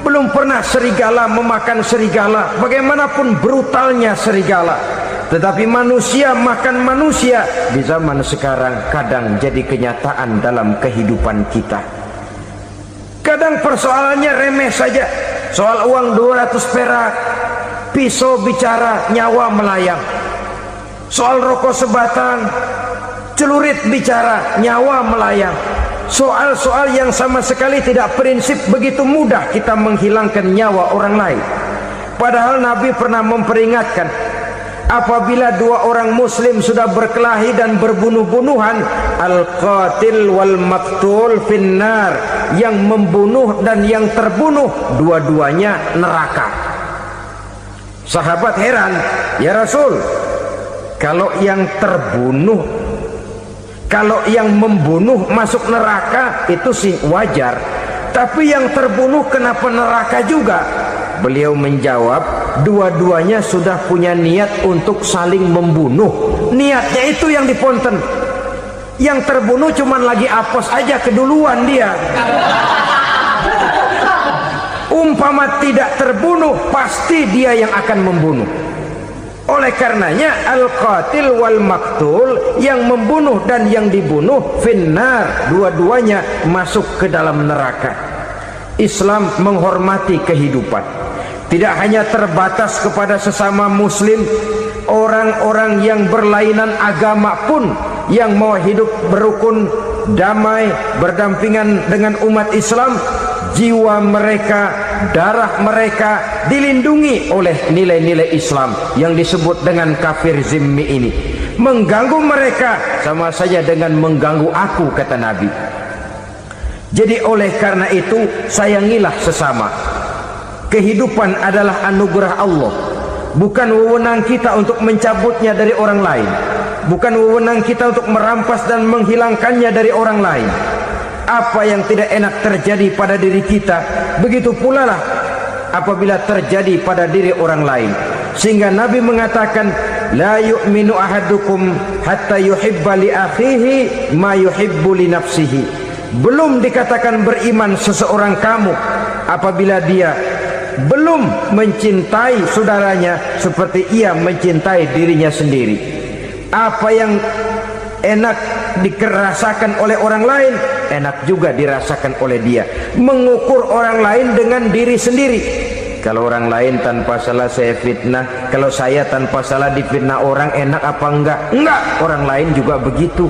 Belum pernah serigala memakan serigala, bagaimanapun brutalnya serigala. Tetapi manusia makan manusia di zaman sekarang kadang jadi kenyataan dalam kehidupan kita. Kadang persoalannya remeh saja, soal uang 200 perak, pisau bicara, nyawa melayang. Soal rokok sebatang, celurit bicara, nyawa melayang. Soal-soal yang sama sekali tidak prinsip, begitu mudah kita menghilangkan nyawa orang lain. Padahal Nabi pernah memperingatkan, apabila dua orang muslim sudah berkelahi dan berbunuh-bunuhan, al-qatil wal maktul finnar, yang membunuh dan yang terbunuh dua-duanya neraka. Sahabat heran, ya Rasul, kalau yang terbunuh, kalau yang membunuh masuk neraka itu sih wajar, tapi yang terbunuh kenapa neraka juga? Beliau menjawab, dua-duanya sudah punya niat untuk saling membunuh. Niatnya itu yang diponten. Yang terbunuh cuman lagi apos aja, keduluan dia. Umpama tidak terbunuh, pasti dia yang akan membunuh. Oleh karenanya al-qatil wal maktul, yang membunuh dan yang dibunuh finnar, dua-duanya masuk ke dalam neraka. Islam menghormati kehidupan, tidak hanya terbatas kepada sesama muslim, orang-orang yang berlainan agama pun yang mau hidup berukun, damai, berdampingan dengan umat Islam, jiwa mereka, darah mereka dilindungi oleh nilai-nilai Islam yang disebut dengan kafir zimmi ini. Mengganggu mereka sama saja dengan mengganggu aku, kata Nabi. Jadi oleh karena itu, sayangilah sesama. Kehidupan adalah anugerah Allah, bukan wewenang kita untuk mencabutnya dari orang lain, bukan wewenang kita untuk merampas dan menghilangkannya dari orang lain. Apa yang tidak enak terjadi pada diri kita, begitu pula lah apabila terjadi pada diri orang lain. Sehingga Nabi mengatakan, la yu'minu ahadukum hatta yuhibba li akhihi ma yuhibbu li nafsihi. Belum dikatakan beriman seseorang kamu apabila dia belum mencintai saudaranya seperti ia mencintai dirinya sendiri. Apa yang enak dirasakan oleh orang lain, enak juga dirasakan oleh dia. Mengukur orang lain dengan diri sendiri. Kalau orang lain tanpa salah saya fitnah, kalau saya tanpa salah difitnah orang, enak apa enggak? Enggak, orang lain juga begitu.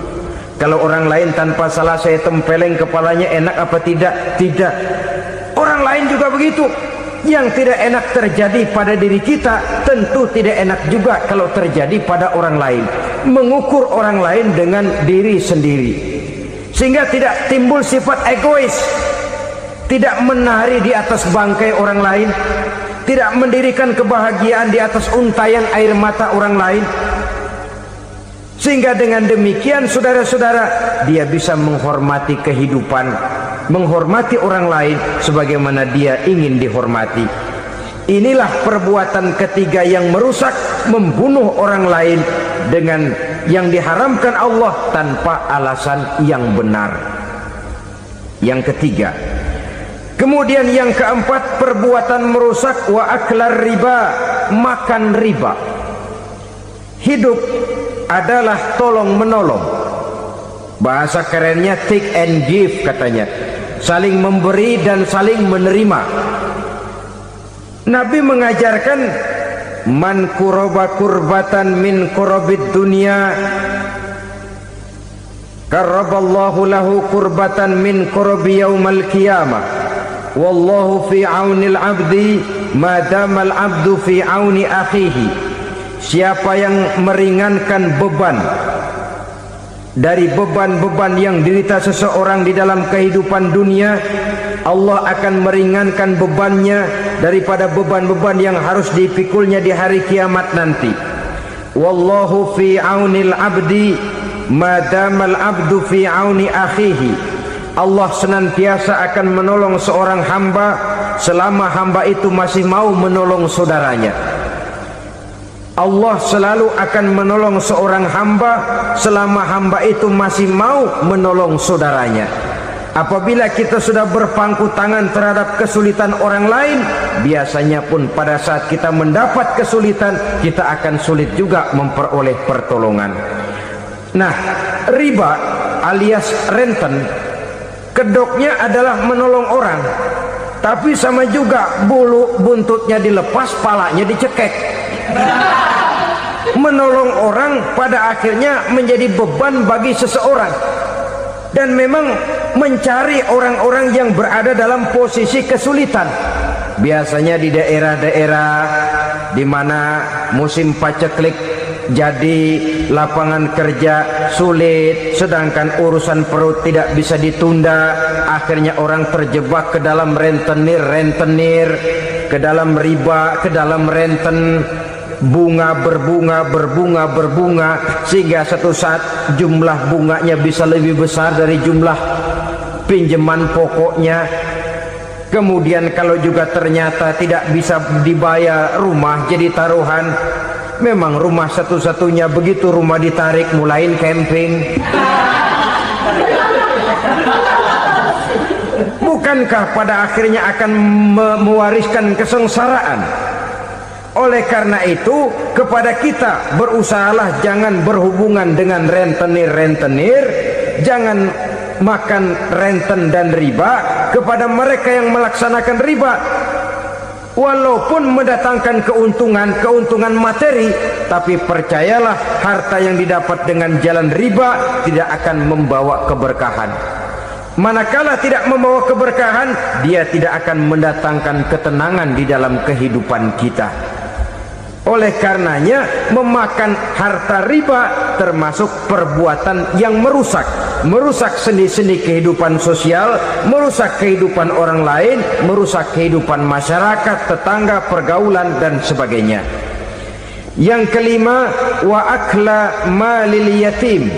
Kalau orang lain tanpa salah saya tempeleng kepalanya, enak apa tidak? Tidak. Orang lain juga begitu. Yang tidak enak terjadi pada diri kita, tentu tidak enak juga kalau terjadi pada orang lain. Mengukur orang lain dengan diri sendiri, sehingga tidak timbul sifat egois, tidak menari di atas bangkai orang lain, tidak mendirikan kebahagiaan di atas untayan air mata orang lain. Sehingga dengan demikian saudara-saudara, dia bisa menghormati kehidupan, menghormati orang lain sebagaimana dia ingin dihormati. Inilah perbuatan ketiga yang merusak, membunuh orang lain dengan yang diharamkan Allah tanpa alasan yang benar. Yang ketiga. Kemudian yang keempat, perbuatan merusak wa aklar riba, makan riba. Hidup adalah tolong menolong. Bahasa kerennya take and give katanya. Saling memberi dan saling menerima. Nabi mengajarkan man kuraba kurbatan min kurabid dunya karaballahu lahu kurbatan min kurabi yaumal qiyamah. Wallahu fi aunil abdi madamal abdu fi auni akhihi. Siapa yang meringankan beban dari beban-beban yang dirita seseorang di dalam kehidupan dunia, Allah akan meringankan bebannya daripada beban-beban yang harus dipikulnya di hari kiamat nanti. Wallahu fi aunil abdi madamal abdu fi auni akhihi. Allah senantiasa akan menolong seorang hamba selama hamba itu masih mau menolong saudaranya. Allah selalu akan menolong seorang hamba selama hamba itu masih mau menolong saudaranya. Apabila kita sudah berpangku tangan terhadap kesulitan orang lain, biasanya pun pada saat kita mendapat kesulitan, kita akan sulit juga memperoleh pertolongan. Nah, riba alias renten, kedoknya adalah menolong orang, tapi sama juga bulu buntutnya dilepas, palanya dicekek. Menolong orang pada akhirnya menjadi beban bagi seseorang. Dan memang mencari orang-orang yang berada dalam posisi kesulitan, biasanya di daerah-daerah di mana musim paceklik, jadi lapangan kerja sulit, sedangkan urusan perut tidak bisa ditunda. Akhirnya orang terjebak ke dalam rentenir, ke dalam riba, ke dalam renten. Bunga berbunga, sehingga satu saat jumlah bunganya bisa lebih besar dari jumlah pinjaman pokoknya. Kemudian kalau juga ternyata tidak bisa dibayar, rumah jadi taruhan. Memang rumah satu-satunya, begitu rumah ditarik mulain camping. Bukankah pada akhirnya akan mewariskan kesengsaraan? Oleh karena itu, kepada kita berusahalah jangan berhubungan dengan rentenir, jangan makan renten dan riba. Kepada mereka yang melaksanakan riba, walaupun mendatangkan keuntungan materi, tapi percayalah harta yang didapat dengan jalan riba tidak akan membawa keberkahan. Manakala tidak membawa keberkahan, dia tidak akan mendatangkan ketenangan di dalam kehidupan kita. Oleh karenanya, memakan harta riba termasuk perbuatan yang merusak sendi-sendi kehidupan sosial, merusak kehidupan orang lain, merusak kehidupan masyarakat, tetangga, pergaulan dan sebagainya. Yang kelima, wa akla malil yatim,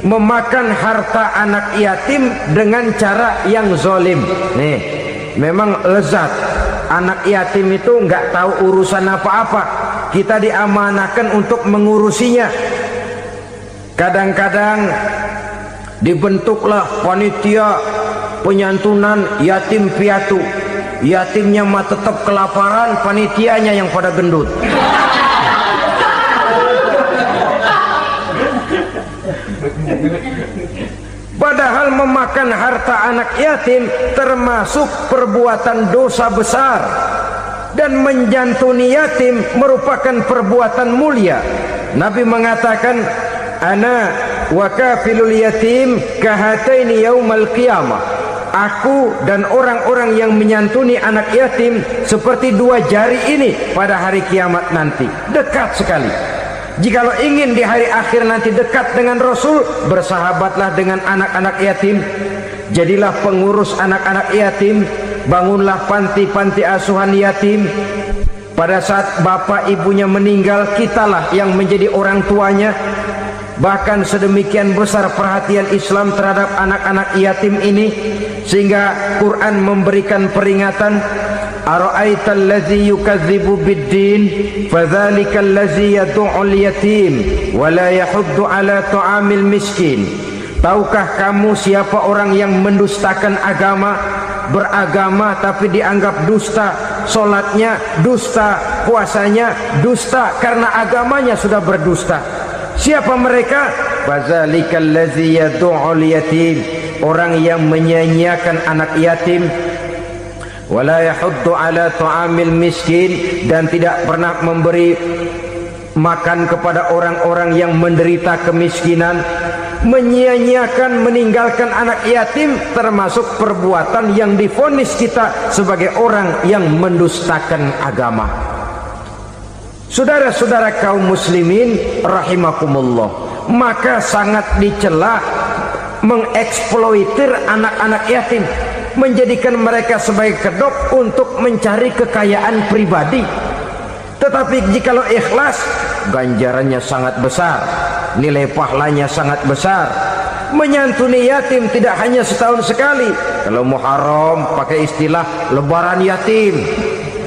memakan harta anak yatim dengan cara yang zalim. Nih, memang lezat. Anak yatim itu nggak tahu urusan apa-apa. Kita diamanahkan untuk mengurusinya. Kadang-kadang dibentuklah panitia penyantunan yatim piatu. yatimnya mah tetap kelaparan, panitianya yang pada gendut. Padahal memakan harta anak yatim termasuk perbuatan dosa besar, dan menjantuni yatim merupakan perbuatan mulia. Nabi mengatakan, ana wa kafilul yatim kahataini yaumal qiyamah. Aku dan orang-orang yang menyantuni anak yatim seperti dua jari ini pada hari kiamat nanti. Dekat sekali. Jikalau ingin di hari akhir nanti dekat dengan Rasul, bersahabatlah dengan anak-anak yatim. Jadilah pengurus anak-anak yatim. Bangunlah panti-panti asuhan yatim. Pada saat bapak ibunya meninggal, kitalah yang menjadi orang tuanya. Bahkan sedemikian besar perhatian Islam terhadap anak-anak yatim ini, sehingga Quran memberikan peringatan, ara'aital ladzi yukadzibu biddin fadzalikal ladzi yad'ul yatim wa la yahuddu ala ta'amil miskin. Tahukah kamu siapa orang yang mendustakan agama, beragama tapi dianggap dusta, solatnya dusta, puasanya dusta karena agamanya sudah berdusta? Siapa mereka? Fazalikal ladzi yad'ul yatim, orang yang menyia-nyiakan anak yatim, wala yahuddu ala ta'amil miskin, dan tidak pernah memberi makan kepada orang-orang yang menderita kemiskinan. Menyia-nyiakan, meninggalkan anak yatim termasuk perbuatan yang divonis kita sebagai orang yang mendustakan agama. Saudara-saudara kaum muslimin rahimakumullah, maka sangat dicela mengeksploitir anak-anak yatim, menjadikan mereka sebagai kedok untuk mencari kekayaan pribadi. Tetapi jikalau ikhlas, ganjarannya sangat besar, nilai pahalanya sangat besar. Menyantuni yatim tidak hanya setahun sekali. Kalau Muharram pakai istilah lebaran yatim,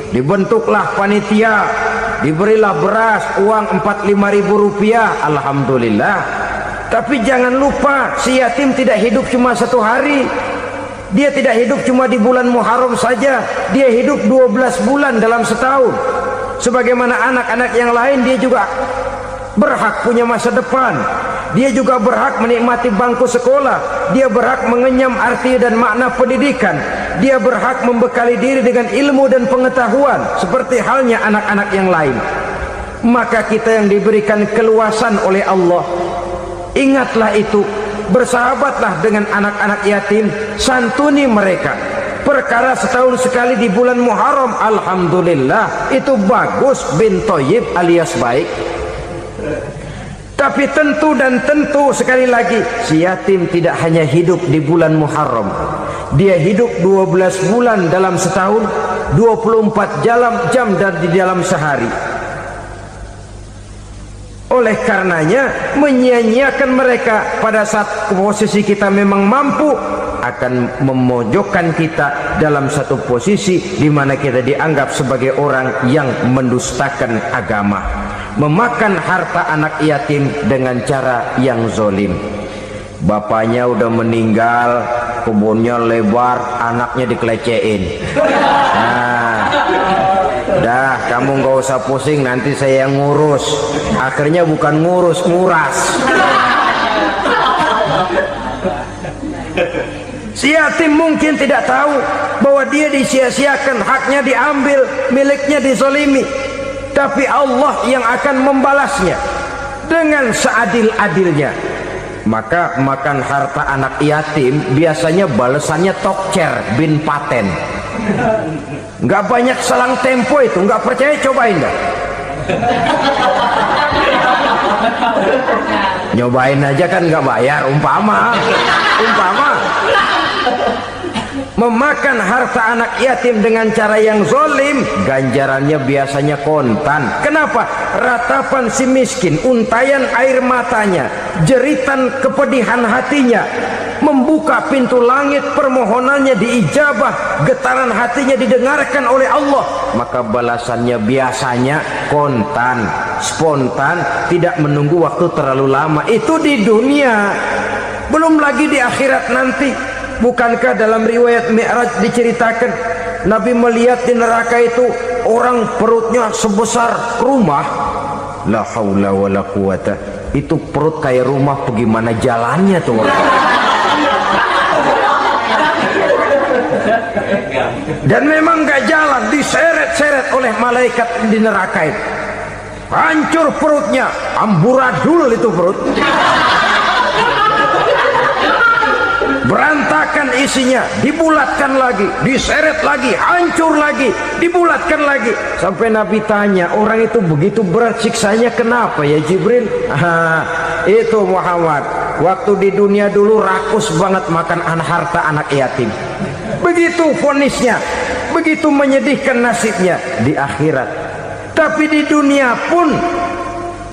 dibentuklah panitia, diberilah beras, uang 45.000 rupiah, alhamdulillah. Tapi jangan lupa, si yatim tidak hidup cuma satu hari. Dia tidak hidup cuma di bulan Muharram saja, dia hidup 12 bulan dalam setahun. Sebagaimana anak-anak yang lain, dia juga berhak punya masa depan. Dia juga berhak menikmati bangku sekolah. Dia berhak mengenyam arti dan makna pendidikan. Dia berhak membekali diri dengan ilmu dan pengetahuan seperti halnya anak-anak yang lain. Maka kita yang diberikan keluasan oleh Allah, ingatlah itu, bersahabatlah dengan anak-anak yatim, santuni mereka. Perkara setahun sekali di bulan Muharram, alhamdulillah, itu bagus, bin Thayyib alias baik. Tapi tentu dan tentu, sekali lagi, si yatim tidak hanya hidup di bulan Muharram. Dia hidup 12 bulan dalam setahun, 24 jam dan di dalam sehari. Oleh karenanya, menyia-nyiakan mereka pada saat posisi kita memang mampu akan memojokkan kita dalam satu posisi di mana kita dianggap sebagai orang yang mendustakan agama, memakan harta anak yatim dengan cara yang zolim. Bapaknya udah meninggal, kebunnya lebar, anaknya dikelecehin. Nah, dah kamu nggak usah pusing, nanti saya yang ngurus. Akhirnya bukan ngurus, nguras. Si yatim mungkin tidak tahu bahwa dia disia-siakan, haknya diambil, miliknya dizolimi. Tapi Allah yang akan membalasnya dengan seadil-adilnya. Maka makan harta anak yatim biasanya balasannya tokcer bin paten. Nggak banyak selang tempo itu, nggak percaya cobain dah. Nyobain aja kan nggak bayar, umpama. Memakan harta anak yatim dengan cara yang zolim, ganjarannya biasanya kontan. Kenapa? Ratapan si miskin, untayan air matanya, jeritan kepedihan hatinya, membuka pintu langit, permohonannya diijabah, getaran hatinya didengarkan oleh Allah, maka balasannya biasanya kontan, spontan, tidak menunggu waktu terlalu lama. Itu di dunia, belum lagi di akhirat nanti. Bukankah dalam riwayat Mi'raj diceritakan Nabi melihat di neraka itu orang perutnya sebesar rumah? La haula wala quwata. Itu perut kayak rumah, bagaimana jalannya tuh orang? Dan memang gak jalan, diseret-seret oleh malaikat di neraka itu. Hancur perutnya, amburadul itu perut. Berantakan isinya, dibulatkan lagi, diseret lagi, hancur lagi, dibulatkan lagi. Sampai Nabi tanya, orang itu begitu berat siksanya kenapa ya Jibril? Itu Muhammad, waktu di dunia dulu rakus banget makan harta anak yatim. Begitu vonisnya, begitu menyedihkan nasibnya di akhirat. Tapi di dunia pun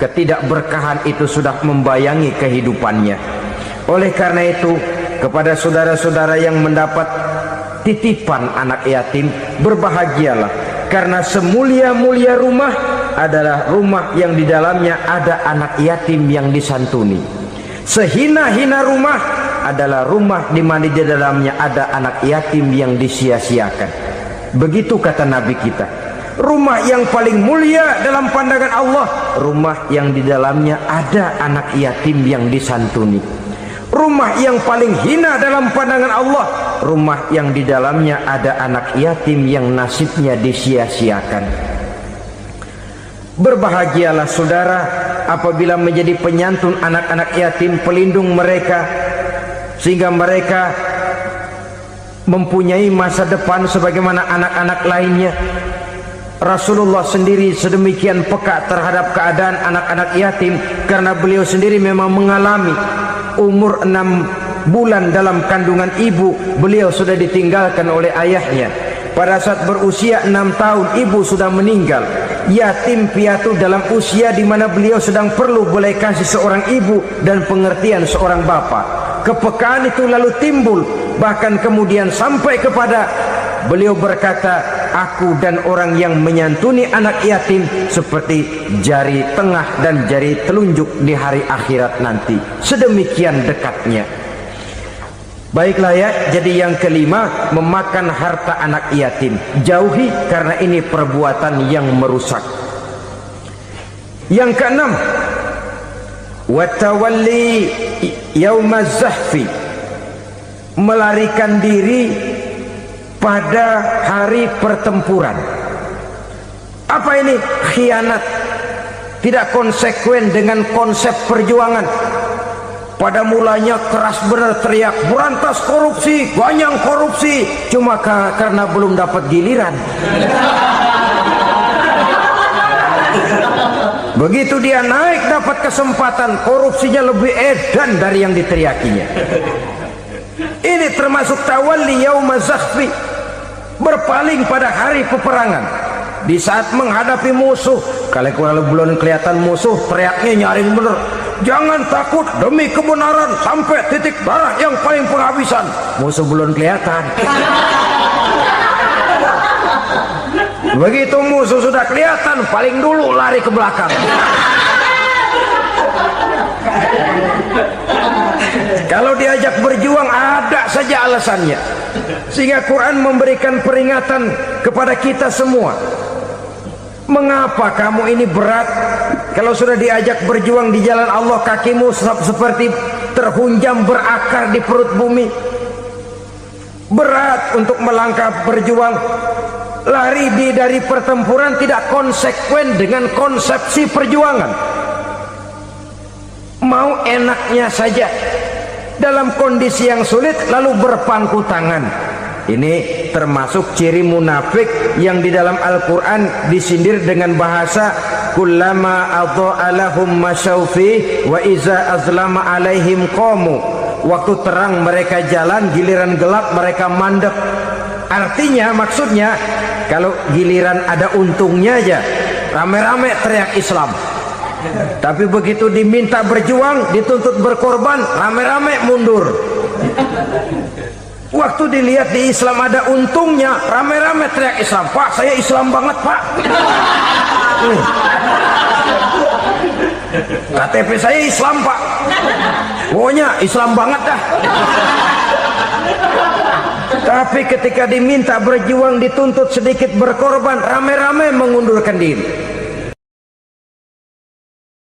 ketidakberkahan itu sudah membayangi kehidupannya. Oleh karena itu, kepada saudara-saudara yang mendapat titipan anak yatim, berbahagialah, karena semulia-mulia rumah adalah rumah yang di dalamnya ada anak yatim yang disantuni. Sehina-hina rumah adalah rumah di mana di dalamnya ada anak yatim yang disia-siakan. Begitu kata Nabi kita. Rumah yang paling mulia dalam pandangan Allah, rumah yang di dalamnya ada anak yatim yang disantuni. Rumah yang paling hina dalam pandangan Allah, rumah yang di dalamnya ada anak yatim yang nasibnya disia-siakan. Berbahagialah saudara apabila menjadi penyantun anak-anak yatim, pelindung mereka, sehingga mereka mempunyai masa depan sebagaimana anak-anak lainnya. Rasulullah sendiri sedemikian peka terhadap keadaan anak-anak yatim karena beliau sendiri memang mengalami. Umur 6 bulan dalam kandungan ibu, beliau sudah ditinggalkan oleh ayahnya. Pada saat berusia 6 tahun ibu sudah meninggal. Yatim piatu dalam usia di mana beliau sedang perlu belas kasih seorang ibu dan pengertian seorang bapa. Kepekaan itu lalu timbul, bahkan kemudian sampai kepada beliau berkata, aku dan orang yang menyantuni anak yatim seperti jari tengah dan jari telunjuk di hari akhirat nanti. Sedemikian dekatnya. Baiklah ya, jadi yang kelima, memakan harta anak yatim. Jauhi, karena ini perbuatan yang merusak. Yang keenam, watawalli yaumaz zahfi, melarikan diri pada hari pertempuran. Apa ini? Khianat, tidak konsekuen dengan konsep perjuangan. Pada mulanya keras benar teriak berantas korupsi, ganyang korupsi, cuma karena belum dapat giliran. Begitu dia naik dapat kesempatan, korupsinya lebih edan dari yang diteriakinya. Ini termasuk tawalli yaumaz zahfi, berpaling pada hari peperangan. Di saat menghadapi musuh, kalau belum kelihatan musuh, teriaknya nyaring bener, jangan takut demi kebenaran sampai titik darah yang paling penghabisan. Musuh belum kelihatan. Begitu musuh sudah kelihatan, paling dulu lari ke belakang. Kalau diajak berjuang ada saja alasannya. Sehingga Quran memberikan peringatan kepada kita semua. Mengapa kamu ini berat? Kalau sudah diajak berjuang di jalan Allah, kakimu seperti terhunjam berakar di perut bumi. Berat untuk melangkah berjuang. Lari dari pertempuran tidak konsekuen dengan konsepsi perjuangan. Mau enaknya saja dalam kondisi yang sulit lalu berpangku tangan. Ini termasuk ciri munafik yang di dalam Al-Quran disindir dengan bahasa kullama adha'a lahum masyaufi wa iza azlama alaihim qamu. Waktu terang mereka jalan, giliran gelap mereka mandek. Artinya, maksudnya kalau giliran ada untungnya aja rame-rame teriak Islam. Tapi begitu diminta berjuang, dituntut berkorban, rame-rame mundur. Waktu dilihat di Islam ada untungnya, rame-rame teriak Islam. Pak, saya Islam banget, Pak. KTP saya Islam, Pak. Pokoknya Islam banget dah. Tapi ketika diminta berjuang, dituntut sedikit berkorban, rame-rame mengundurkan diri.